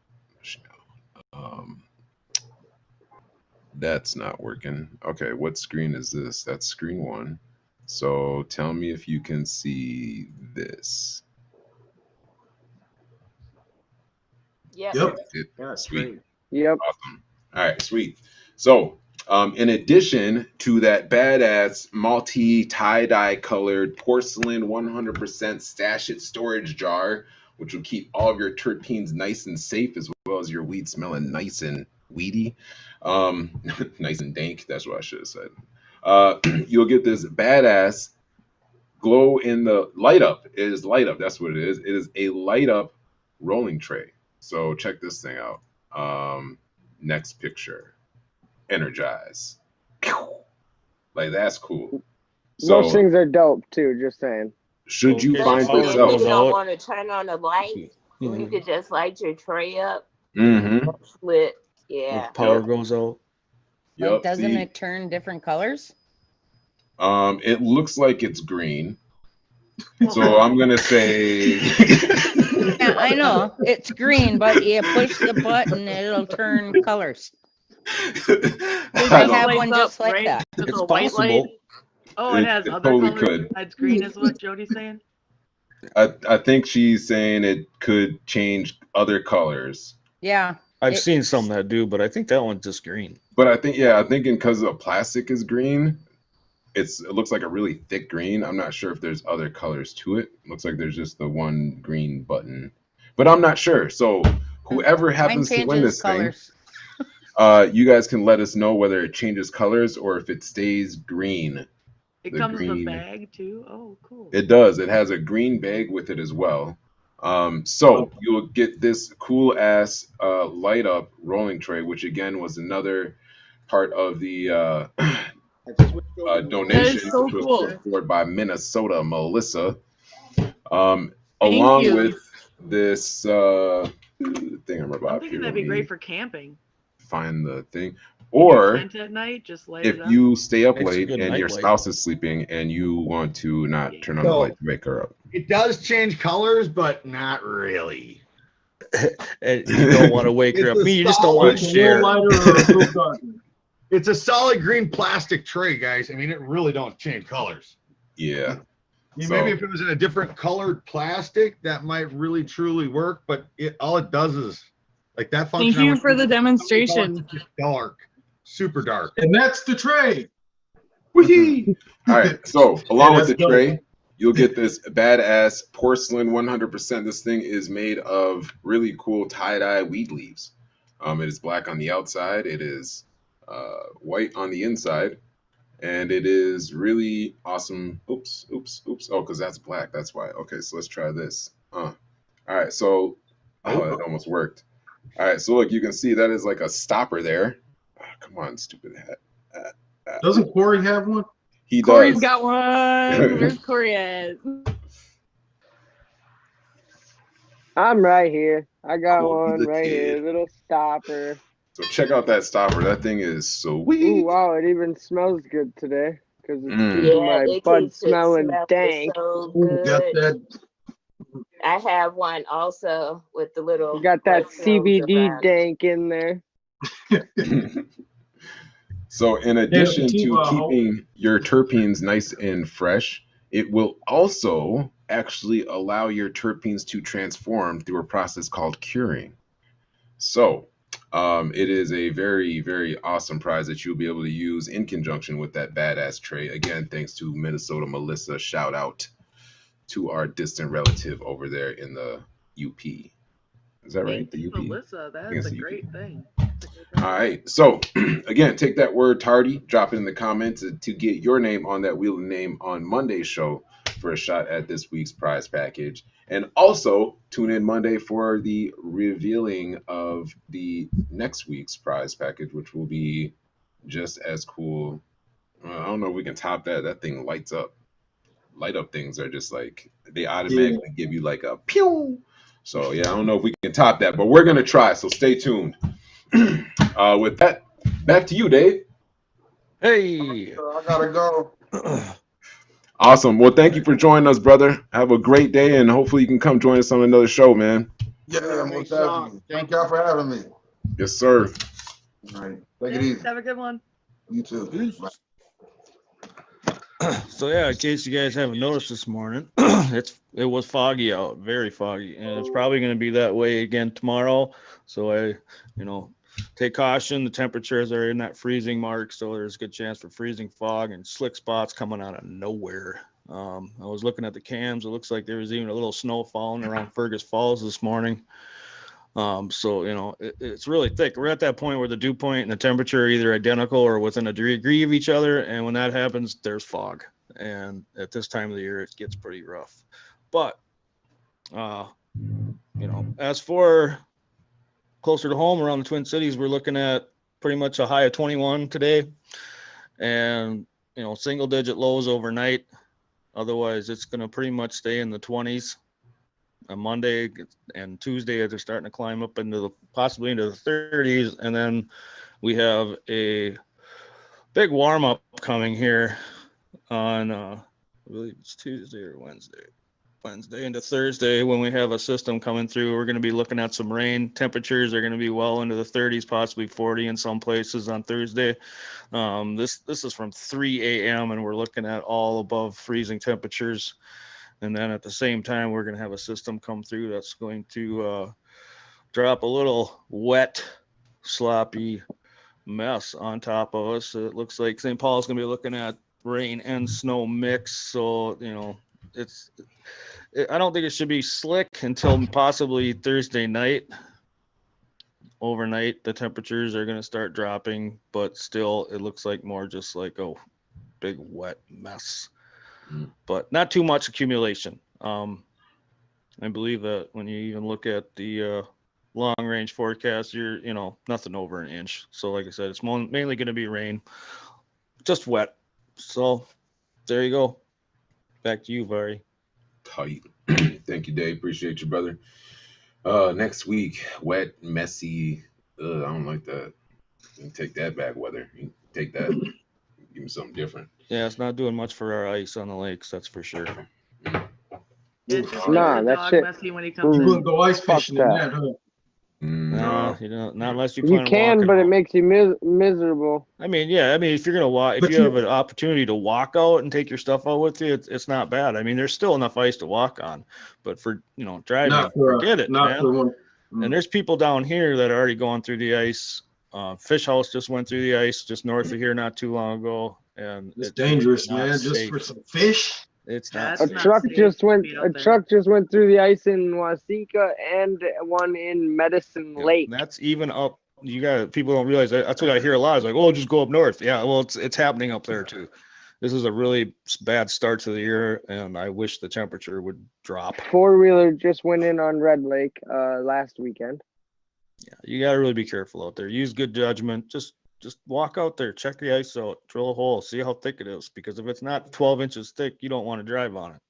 That's not working. Okay, what screen is this? That's screen one. So tell me if you can see this. Yep. Sweet. Yep. Awesome. All right, sweet. So in addition to that badass multi tie-dye colored porcelain 100% stash it storage jar, which will keep all of your terpenes nice and safe, as well as your weed smelling nice and weedy, nice and dank. That's what I should have said. You'll get this badass glow in the light up. It is light up. That's what it is. It is a light up rolling tray. So check this thing out. Next picture. Energize. Like, that's cool. Those So things are dope too. Just saying. should you But find if this you out? don't want to turn on the light, you could just light your tray up. Mm-hmm. Lit. Yeah. Power goes out. Like, doesn't it turn different colors? It looks like it's green. So I'm gonna say Yeah, I know. It's green, but you push the button, it'll turn colors. I have one just like that. It's It's possible. Oh, it has other totally colors could. besides green, is what Jody's saying? I think she's saying it could change other colors. Yeah. I've It- seen some that do, but I think that one's just green. But I think, yeah, I think because the plastic is green, it looks like a really thick green. I'm not sure if there's other colors to it. Looks like there's just the one green button, but I'm not sure. So whoever Mine happens to win changes this thing, colors. you guys can let us know whether it changes colors or if it stays green. It The comes in a green. bag too. Oh, cool. It does. It has a green bag with it as well. So you'll get this cool ass light up rolling tray, which again was another part of the That donation, is so which was cool. put forward by Minnesota Melissa, Thank along you. with this thing I'm I'm about thinking here. that'd Let be me great for camping. find the thing. Your Or tent at night, just light if it up. you stay up Makes a late good and your nightlight. spouse is sleeping and you want to not turn on the So- light to wake her up. It does change colors, but not really. And you don't want to wake her It's up. a You just don't want It's to a little share. lighter or a little darker. It's a solid green plastic tray, guys. I mean, it really don't change colors. Yeah. I mean, So- maybe if it was in a different colored plastic, that might really truly work. But all it does is like that function. Thank you for the demonstration. Dark, super dark. And that's the tray. Whee! All right. So along with that's the dope. tray, you'll get this badass porcelain 100%. This thing is made of really cool tie-dye weed leaves. It is black on the outside. It is white on the inside. And it is really awesome. Oops. Oh, because that's black. That's why. Okay, so let's try this. All right. So, it almost worked. All right. So look, you can see that is like a stopper there. Come on, stupid hat. Doesn't Corey have one? He Corey's does. got one. Where's Corey at? I'm right here. I got Cool, one the right here. kid. Little stopper. So check out that stopper. That thing is sweet. Ooh, wow, it even smells good today because it's Mm. keeping Yeah, my it bud keeps it smelling smelling dank. so Got good. that. I have one also with the little. You got that crystals CBD around it. dank in there. So in addition to Sativa, keeping your terpenes nice and fresh, it will also actually allow your terpenes to transform through a process called curing. So it is a very, very awesome prize that you'll be able to use in conjunction with that badass tray. Again, thanks to Minnesota Melissa. Shout out to our distant relative over there in the UP. Is that right? Thank The you, UP? Melissa. I That's think a it's the UP. great thing. All right. So again, take that word tardy, drop it in the comments to get your name on that Wheel of Name on Monday's show for a shot at this week's prize package. And also tune in Monday for the revealing of the next week's prize package, which will be just as cool. I don't know if we can top that. That thing lights up. Light up things are just like they automatically give you like a pew. So yeah, I don't know if we can top that, but we're gonna try. So stay tuned. With that, back to you, Dave. Hey. I gotta go. Awesome. Well, thank you for joining us, brother. Have a great day, and hopefully you can come join us on another show, man. Yeah, most definitely. Thank y'all for having me. Yes, sir. All right, take it easy. Have a good one. You too. Bye. So yeah, in case you guys haven't noticed this morning, it was foggy out, very foggy, and it's probably going to be that way again tomorrow. So I, take caution. The temperatures are in that freezing mark, so there's a good chance for freezing fog and slick spots coming out of nowhere. I was looking at the cams. It looks like there was even a little snow falling around Fergus Falls this morning. So it's really thick. We're at that point where the dew point and the temperature are either identical or within a degree of each other, and when that happens, there's fog. And at this time of the year, it gets pretty rough. But as for closer to home around the Twin Cities, we're looking at pretty much a high of 21 today, and single digit lows overnight. Otherwise, it's going to pretty much stay in the 20s. On Monday and Tuesday, they're starting to climb up possibly into the 30s, and then we have a big warm up coming here on I believe it's Tuesday or Wednesday into Thursday, when we have a system coming through. We're going to be looking at some rain. Temperatures are going to be well into the 30s, possibly 40 in some places on Thursday. This is from 3 a.m. and we're looking at all above freezing temperatures. And then at the same time, we're going to have a system come through that's going to drop a little wet, sloppy mess on top of us. It looks like St. Paul's going to be looking at rain and snow mix. So, I don't think it should be slick until possibly Thursday night. Overnight, the temperatures are going to start dropping, but still, it looks like more just like a big wet mess. But not too much accumulation. I believe that when you even look at the long range forecast, you're nothing over an inch. So like I said, it's mainly going to be rain, just wet. So there you go. Back to you, Vari. Tight. Thank you, Dave. Appreciate you, brother. Next week, wet, messy. I don't like that. You can take that bad weather. You can take that. Give me something different. Yeah, it's not doing much for our ice on the lakes, that's for sure. It just Nah, makes the that dog shit- messy when he You comes in. wouldn't go ice Fuck fishing in that. that, huh? Nah, not unless you You plan on can, walking but it out. makes you miserable. I mean, if you're gonna walk, if But you you- have an opportunity to walk out and take your stuff out with you, it's not bad. I mean, there's still enough ice to walk on, but for driving, Not for forget it, not man. for one. And there's people down here that are already going through the ice. Fish House just went through the ice just north of here not too long ago, and It's dangerous, not man. Just safe. for some fish. It's not. A That's not truck safe just to went. be out A there. truck just went through the ice in Waseca and one in Medicine Yeah, Lake. that's even up. People don't realize that. That's what I hear a lot. Is like, oh, just go up north. Yeah, well, it's happening up there too. This is a really bad start to the year, and I wish the temperature would drop. 4-wheeler just went in on Red Lake last weekend. Yeah, you gotta really be careful out there. Use good judgment. Just walk out there, check the ice out, drill a hole, see how thick it is. Because if it's not 12 inches thick, you don't want to drive on it.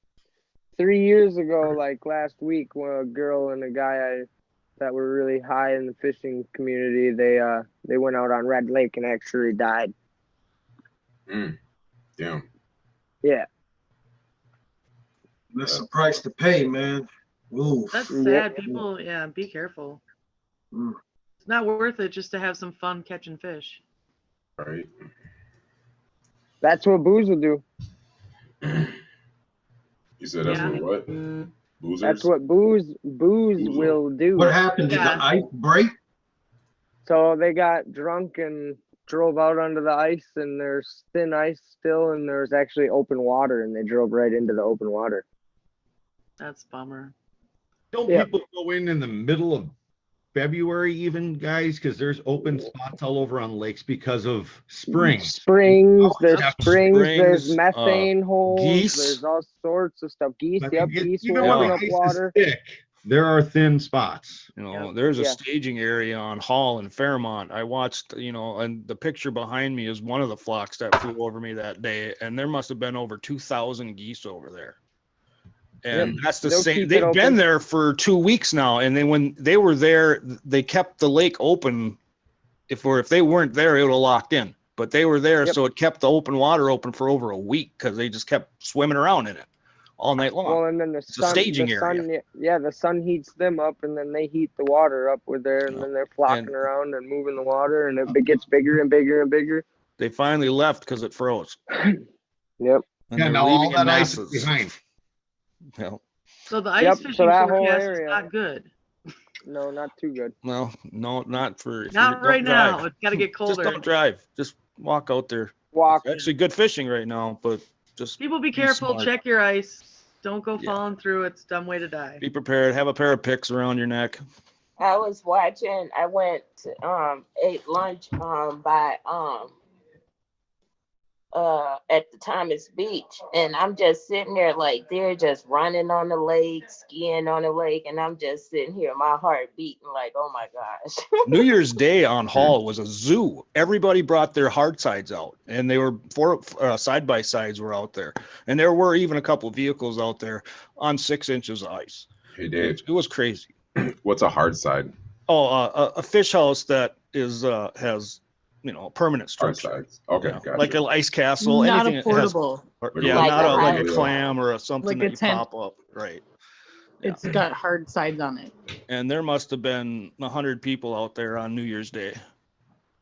3 years ago, like last week, when a girl and a guy that were really high in the fishing community, they went out on Red Lake and actually died. Damn. Yeah. That's the price to pay, man. Ooh. That's Yep. sad. People, be careful. Mm. It's not worth it just to have some fun catching fish. All right. That's what booze will do. You said that's Yeah. what? Boozers? That's what booze will do. What happened? Did Yeah. the ice break? So they got drunk and drove out onto the ice, and there's thin ice still, and there's actually open water, and they drove right into the open water. That's a bummer. Don't Yeah. people go in the middle of February even, guys? Because there's open spots all over on lakes because of spring. Springs, there's Yep. springs, there's Springs, methane holes, geese. there's all sorts of stuff. Geese, But yep, geese even will when open the up ice water. is thick, there are thin spots. There's a Yeah. staging area on Hall and Fairmont. I watched, and the picture behind me is one of the flocks that flew over me that day, and there must have been over 2,000 geese over there. And that's the They'll same. keep it They've been open. there for 2 weeks now, and then when they were there, they kept the lake open. If they weren't there, it would have locked in. But they were there, Yep. so it kept the open water open for over a week because they just kept swimming around in it all night long. Well, and then the a sun, staging the area. sun, yeah, the sun heats them up, and then they heat the water up with there, and then they're flocking And- around and moving the water, and it gets bigger and bigger and bigger. They finally left because it froze. Yep. And Yeah, they're now all leaving in that ice is masses. behind. Yeah. So the ice Yep, so fishing that whole forecast is area- not good. No, not too good. Well, no, not for. if Not you right don't drive. now. It's got to get Just colder. don't drive. Just walk out there. Walk. It's actually good fishing right now, but just People be be careful. smart. Check your ice. Don't go Yeah. falling through. It's a dumb way to die. be prepared. Have a pair of picks around your neck. I was watching, I went to ate lunch by at the Thomas Beach, and I'm just sitting there like they're just running on the lake, skiing on the lake, and I'm just sitting here, my heart beating like, oh my gosh. New Year's Day on Hall was a zoo. Everybody brought their hard sides out, and they were side by sides were out there, and there were even a couple of vehicles out there on 6 inches of ice. Hey, Dave, It was crazy. what's a hard side? A fish house that is has a permanent Hard structure. sides. Okay, Yeah, gotcha. like an ice castle. Not anything a that has- portable. or- Like a yeah, little not like a portable. clam or something Like a that you tent. pop up. Right. It's got hard sides on it. And there must have been 100 people out there on New Year's Day.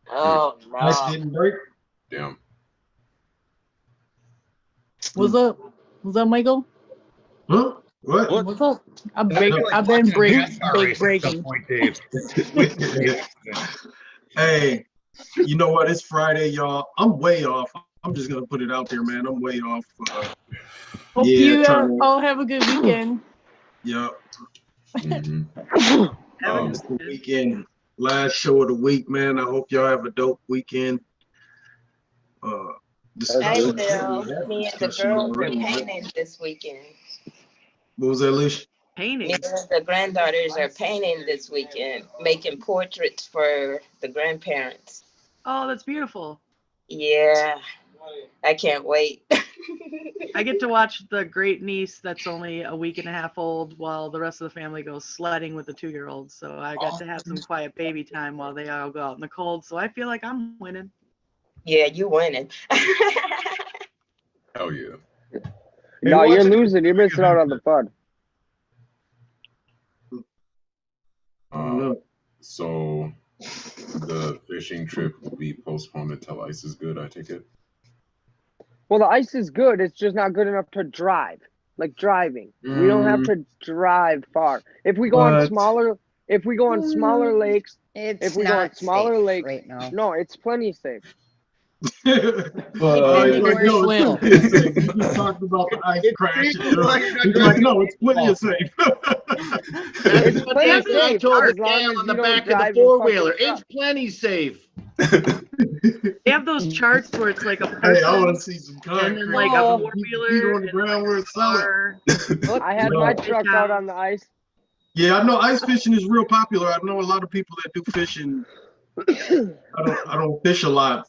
Oh Ice no. didn't break. Damn. Was that Michael? Huh? What? What? I've been big breaking. Point, Dave. Hey, you know what? It's Friday, y'all. I'm way off. I'm just gonna put it out there, man. I'm way off. Hope Yeah, you trying to- all have a good weekend. Yeah, Mhm. it's the weekend. Last show of the week, man. I hope y'all have a dope weekend. Hey, Bill. Me and the girls are painting this weekend. What was that, Lish? Painting. Me and the granddaughters are painting this weekend, making portraits for the grandparents. Oh, that's beautiful. Yeah, I can't wait. I get to watch the great niece that's only a week and a half old while the rest of the family goes sledding with the 2-year-old. So I got to have some quiet baby time while they all go out in the cold. So I feel like I'm winning. Yeah, you winning. Hell yeah. No, you're losing. You're missing out on the fun. So the fishing trip will be postponed until ice is good, I take it. Well, the ice is good. It's just not good enough to drive. Like driving. We don't have to drive far. If we go on smaller lakes, It's not safe right now. no, it's plenty safe. No, it's safe. You just talked about the ice crash. He's like, no, it's plenty of safe. It's But plenty that's what I safe told as the long gal as on the you don't back of the drive four-wheeler. fucking It's plenty safe. They have those charts where it's like a person Hey, I want to see some and concrete. then like a Oh. four-wheeler on the ground where it's solid. I had my truck out on the ice. Yeah, I know ice fishing is real popular. I know a lot of people that do fishing. I don't fish a lot,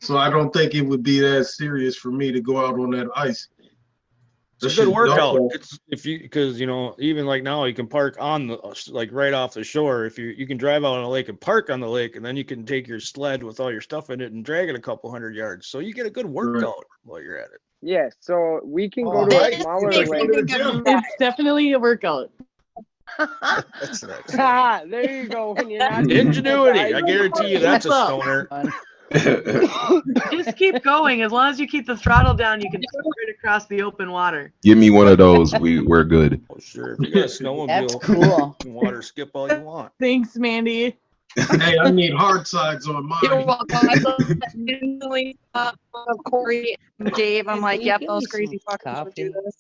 so I don't think it would be that serious for me to go out on that ice. It's a good workout. It's because even like now you can park on the like right off the shore. If you can drive out on a lake and park on the lake, and then you can take your sled with all your stuff in it and drag it a couple hundred yards. So you get a good workout while you're at it. Yeah, so we can go to a smaller lake. It's definitely a workout. That's nice. There you go. When you're not Ingenuity, I guarantee you that's a stoner. Just keep going. As long as you keep the throttle down, you can straight across the open water. Give me one of those. We're good. Oh, sure. If you got a snowmobile, That's cool. you can water skip all you want. Thanks, Mandy. Hey, I need hard sides on mine. You're welcome. Corey and Dave, I'm like, yep, those crazy fuckers would do this.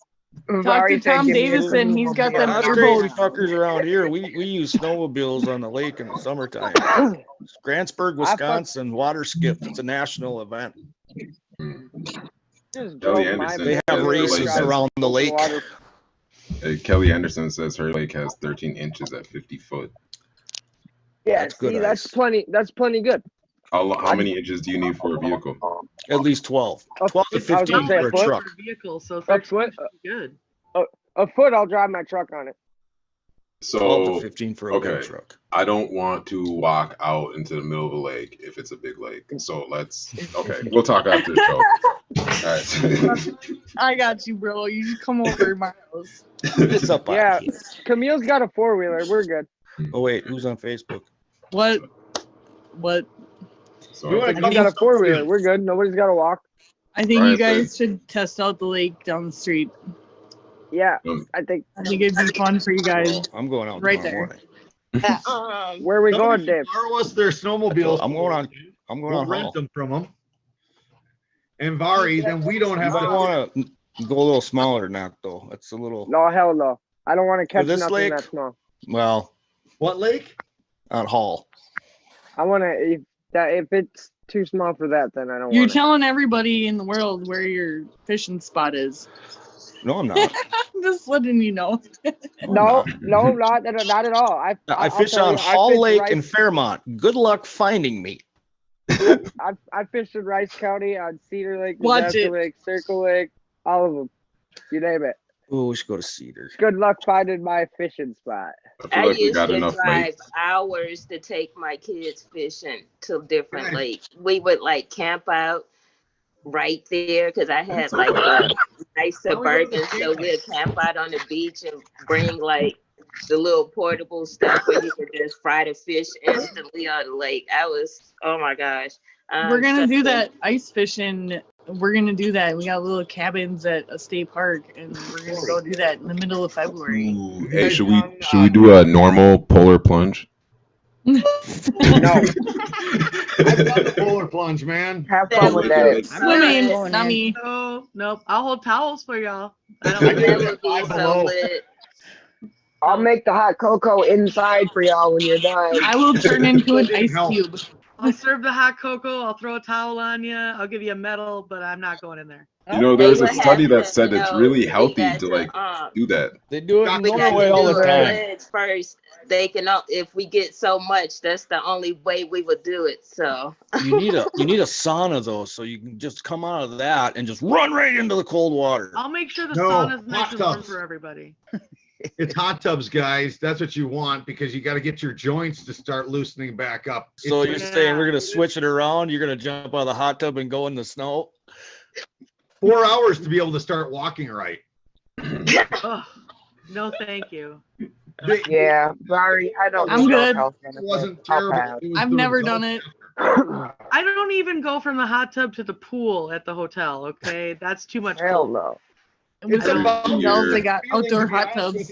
Talk to Tom Davison. He's got them Us crazy airboats. fuckers around here. We use snowmobiles on the lake in the summertime. Grantsburg, Wisconsin, water skip. It's a national event. Kelly Anderson. They have races around the lake. Kelly Anderson says her lake has 13 inches at 50 foot. Yeah, That's good that's ice. plenty. That's plenty good. How many inches do you need for a vehicle? At least 12. 12 to I was gonna 15 say for a foot. truck. Vehicle, so A 13 foot. is good. A foot, I'll drive my truck on it. 12 to So 15 for a big truck. I don't want to walk out into the middle of a lake if it's a big lake. So we'll talk after the show. All right. I got you, bro. You just come over, Miles. It's up on Yeah, here. Camille's got a 4-wheeler. We're good. Oh wait, who's on Facebook? What? So I've got a 4-wheeler. We're good. Nobody's got to walk. I think Brian you guys should test out the lake down the street. Yeah, I think. I think it'd be fun for you guys. I'm going out right tomorrow there. morning. Where are we going, Dave? Borrow us their snowmobiles. I'm going on We'll rent Hall. them from them. And Vari, then we don't have I to. want to go a little smaller than that though. That's a little. No, hell no. I don't want to catch this nothing lake? that small. Well, What lake? on Hall. I want to. If it's too small for that, then I don't You're want it. telling everybody in the world where your fishing spot is. No, I'm not. I'm just letting you know. No, not at all. I fish on Hall Lake in Fairmont. Good luck finding me. I fished in Rice County, on Cedar Lake, Watch Disaster it. Lake, Circle Lake, all of them. You name it. Oh, we should go to Cedar. Good luck finding my fishing spot. I used to drive hours to take my kids fishing to different lakes. We would like camp out right there because I had like a nice Suburban, so we'd camp out on the beach and bring like the little portable stuff where you could just fry the fish instantly on the lake. Oh my gosh. We're gonna do that ice fishing We're gonna do that. We got little cabins at a state park, and we're gonna go do that in the middle of February. Ooh, hey, should we do a normal polar plunge? No. I've done the polar plunge, man. Have That fun would with be that. Swimming, so not me. No, nope. I'll hold towels for y'all. I don't I want did That it to. would be five so below. lit. I'll make the hot cocoa inside for y'all when you're done. I will turn into an That didn't ice help. cube. I'll serve the hot cocoa. I'll throw a towel on you. I'll give you a medal, but I'm not going in there. You know, They there's a would study have that to said it's know really we healthy got to to like do that. They do it in we got Norway to all do the the time. pledge first. They can if we get so much, that's the only way we would do it. So You need a sauna though, so you can just come out of that and just run right into the cold water. I'll make sure the No, sauna's nice hot and warm tubs. for everybody. It's hot tubs, guys. That's what you want because you got to get your joints to start loosening back up. So It's you're saying we're gonna switch it around? You're gonna jump out of the hot tub and go in the snow? 4 hours to be able to start walking right. Oh, no, thank you. Yeah, sorry, I don't I'm need no good. health It benefits. wasn't I'll terrible. pass. It was I've the never result. done it. I don't even go from the hot tub to the pool at the hotel. Okay, that's too much Hell cold. no. It's I don't- about Hotels, they got feeling, outdoor to be hot honest tubs. with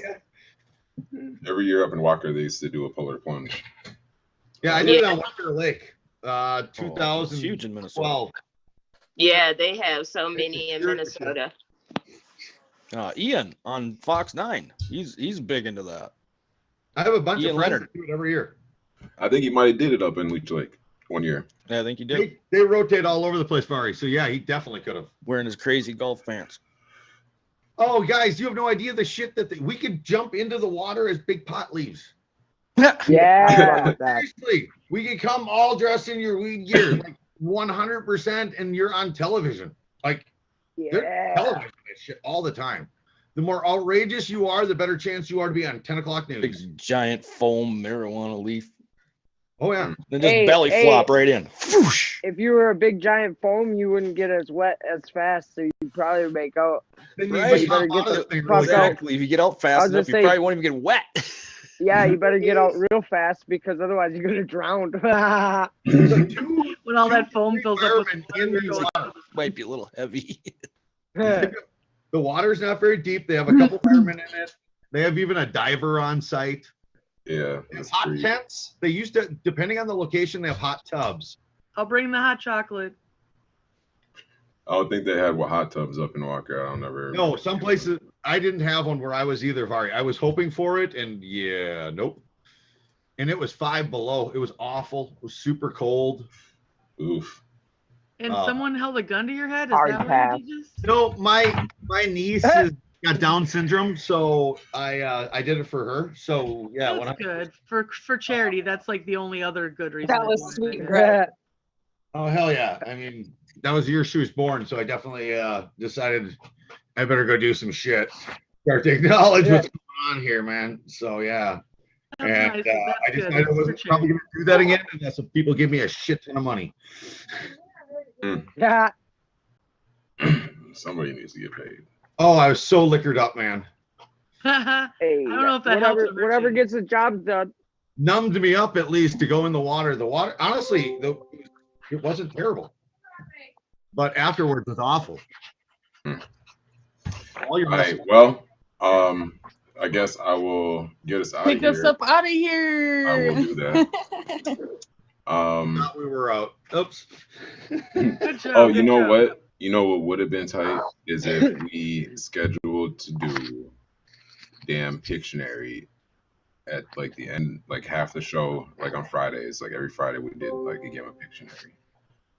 you. Every year up in Walker, they used to do a polar plunge. Yeah, I did it on Walker Lake, It's huge in Minnesota. 2012. yeah, they have so many in Minnesota. Ian on Fox 9, he's big into that. I have a bunch Ian of friends Leonard. that do it every year. I think he might have did it up in Leech Lake one year. Yeah, I think he did. They rotate all over the place, Mari. So yeah, he definitely could have. Wearing his crazy golf pants. Oh, guys, you have no idea the shit that we could jump into the water as big pot leaves. Yeah. Seriously, we could come all dressed in your weed gear, like 100%, and you're on television. Like they're Yeah. television that shit all the time. The more outrageous you are, the better chance you are to be on 10 o'clock news. Big giant foam marijuana leaf. Oh yeah. Then just Hey, belly hey. flop right in. Whoosh. If you were a big giant foam, you wouldn't get as wet as fast, so you'd probably make out. Then Right. just You better hop get out of the this thing fuck really out. quick. Exactly. If you get out I fast was enough, just you saying- probably won't even get wet. Yeah, you better get out real fast because otherwise you're gonna drown. It's like two When all that foam fills up with environment in the water. Might be a little heavy. The water's not very deep. They have a couple firemen in it. They have even a diver on site. Yeah, They have that's hot crazy. tents. They used to, depending on the location, they have hot tubs. I'll bring the hot chocolate. I don't think they had hot tubs up in Walker. I don't ever. No, some places I didn't have one where I was either, Vari. I was hoping for it, and yeah, nope. And it was 5 below. It was awful. It was super cold. Oof. And someone held a gun to your head? Is Hard that pass. what you just? No, my niece has got Down syndrome, so I did it for her. So yeah, when That's good for charity. That's like the only other good reason. That to was do it, sweet, I guess. Greg. Oh hell yeah! I mean, that was the year she was born, so I definitely decided I better go do some shit. Start to acknowledge what's going on here, man. So yeah, That's and nice. That's I good. decided I wasn't probably going to do that again unless people give me a shit ton of money. Yeah. Somebody needs to get paid. Oh, I was so liquored up, man. Hey, I don't know if that helps or hurts whatever you. gets the job done. Numbed me up at least to go in the water. The water, honestly, it wasn't terrible, but afterwards it was awful. All your All right. Well, I guess I will get us out Pick of us here. up out of here. I will do that. Thought we were out. Oops. Good job. Oh, you good know job. what? You know what would have been tight is if we scheduled to do damn Pictionary at like the end, like half the show, like on Fridays. Like every Friday we did like a game of Pictionary.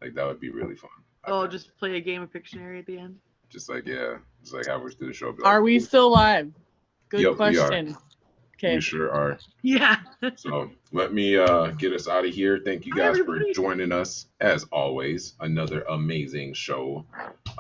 Like that would be really fun. Oh, just play a game of Pictionary at the end. Just like just like halfway through the show. be like, Are we still live? Good Yep, we are. question. Okay. We sure are. Yeah. So let me get us out of here. Thank you guys for joining us. As always, another amazing show.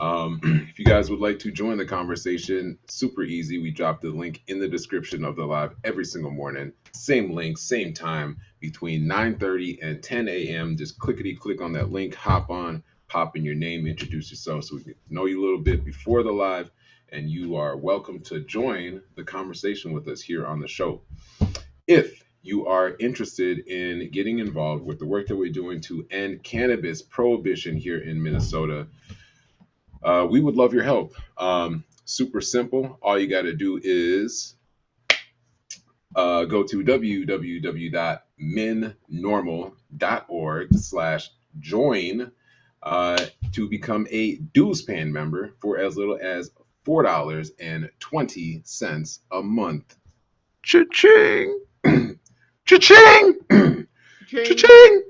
If you guys would like to join the conversation, super easy. We drop the link in the description of the live every single morning. Same link, same time, between 9:30 and 10 a.m. Just click on that link, hop on, pop in your name, introduce yourself so we can know you a little bit before the live. And you are welcome to join the conversation with us here on the show. If you are interested in getting involved with the work that we're doing to end cannabis prohibition here in Minnesota, we would love your help. Super simple. All you got to do is go to www.minnormal.org/join to become a dues paying member for as little as $4.20 a month. Cha-ching! Cha-ching! Cha-ching!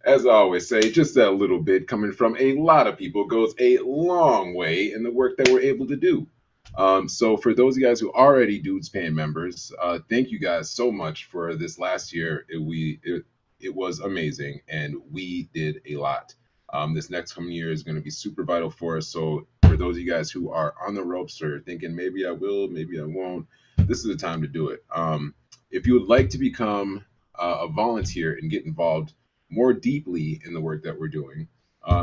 As I always say, just that little bit coming from a lot of people goes a long way in the work that we're able to do. So for those of you guys who are already dues paying members, thank you guys so much for this last year. It was amazing, and we did a lot. This next coming year is going to be super vital for us. So for those of you guys who are on the ropes or thinking maybe I will, maybe I won't, this is the time to do it. If you would like to become a volunteer and get involved more deeply in the work that we're doing,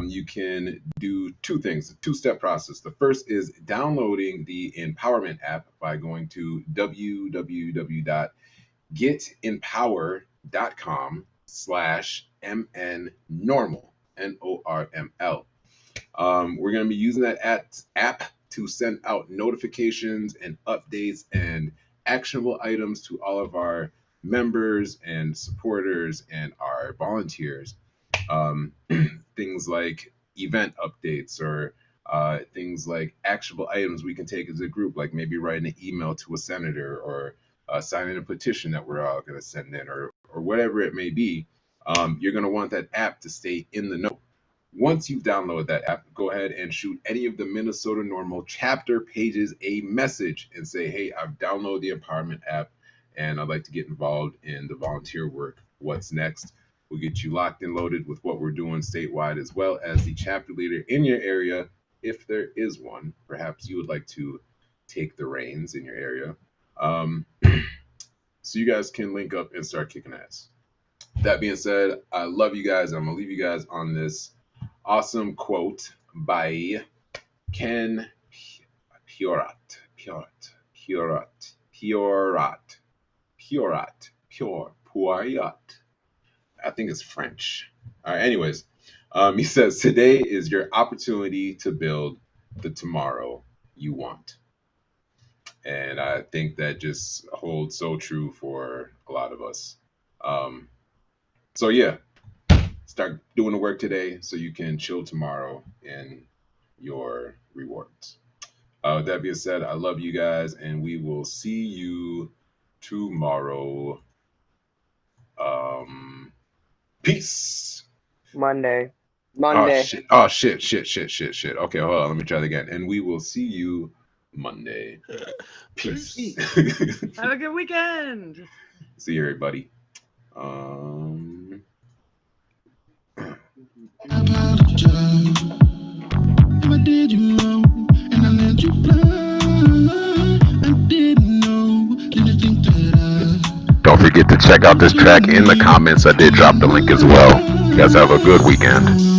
you can do two things, a two-step process. The first is downloading the Empowerment app by going to www.getempower.com/MNnormal, NORML. We're going to be using that app to send out notifications and updates and actionable items to all of our members and supporters and our volunteers. Things like event updates or things like actionable items we can take as a group, like maybe writing an email to a senator or signing a petition that we're all going to send in, or whatever it may be. You're going to want that app to stay in the know. Once you've downloaded that app, go ahead and shoot any of the Minnesota NORML chapter pages a message and say, hey, I've downloaded the Empowerment app and I'd like to get involved in the volunteer work. What's next? We'll get you locked and loaded with what we're doing statewide, as well as the chapter leader in your area, if there is one. Perhaps you would like to take the reins in your area. So you guys can link up and start kicking ass. That being said, I love you guys. I'm going to leave you guys on this awesome quote by Ken Piorat. I think it's French. All right, anyways, he says, today is your opportunity to build the tomorrow you want. And I think that just holds so true for a lot of us. So yeah, start doing the work today so you can chill tomorrow in your rewards. With that being said, I love you guys, and we will see you tomorrow. Peace. Monday. Oh shit. Okay, hold on. Let me try that again. And we will see you Monday. Peace. Have a good weekend. See you, everybody. Apologize if I did you wrong and I let you fly. I didn't know, didn't think that Don't forget to check out this track in the comments. I did drop the link as well. You guys have a good weekend.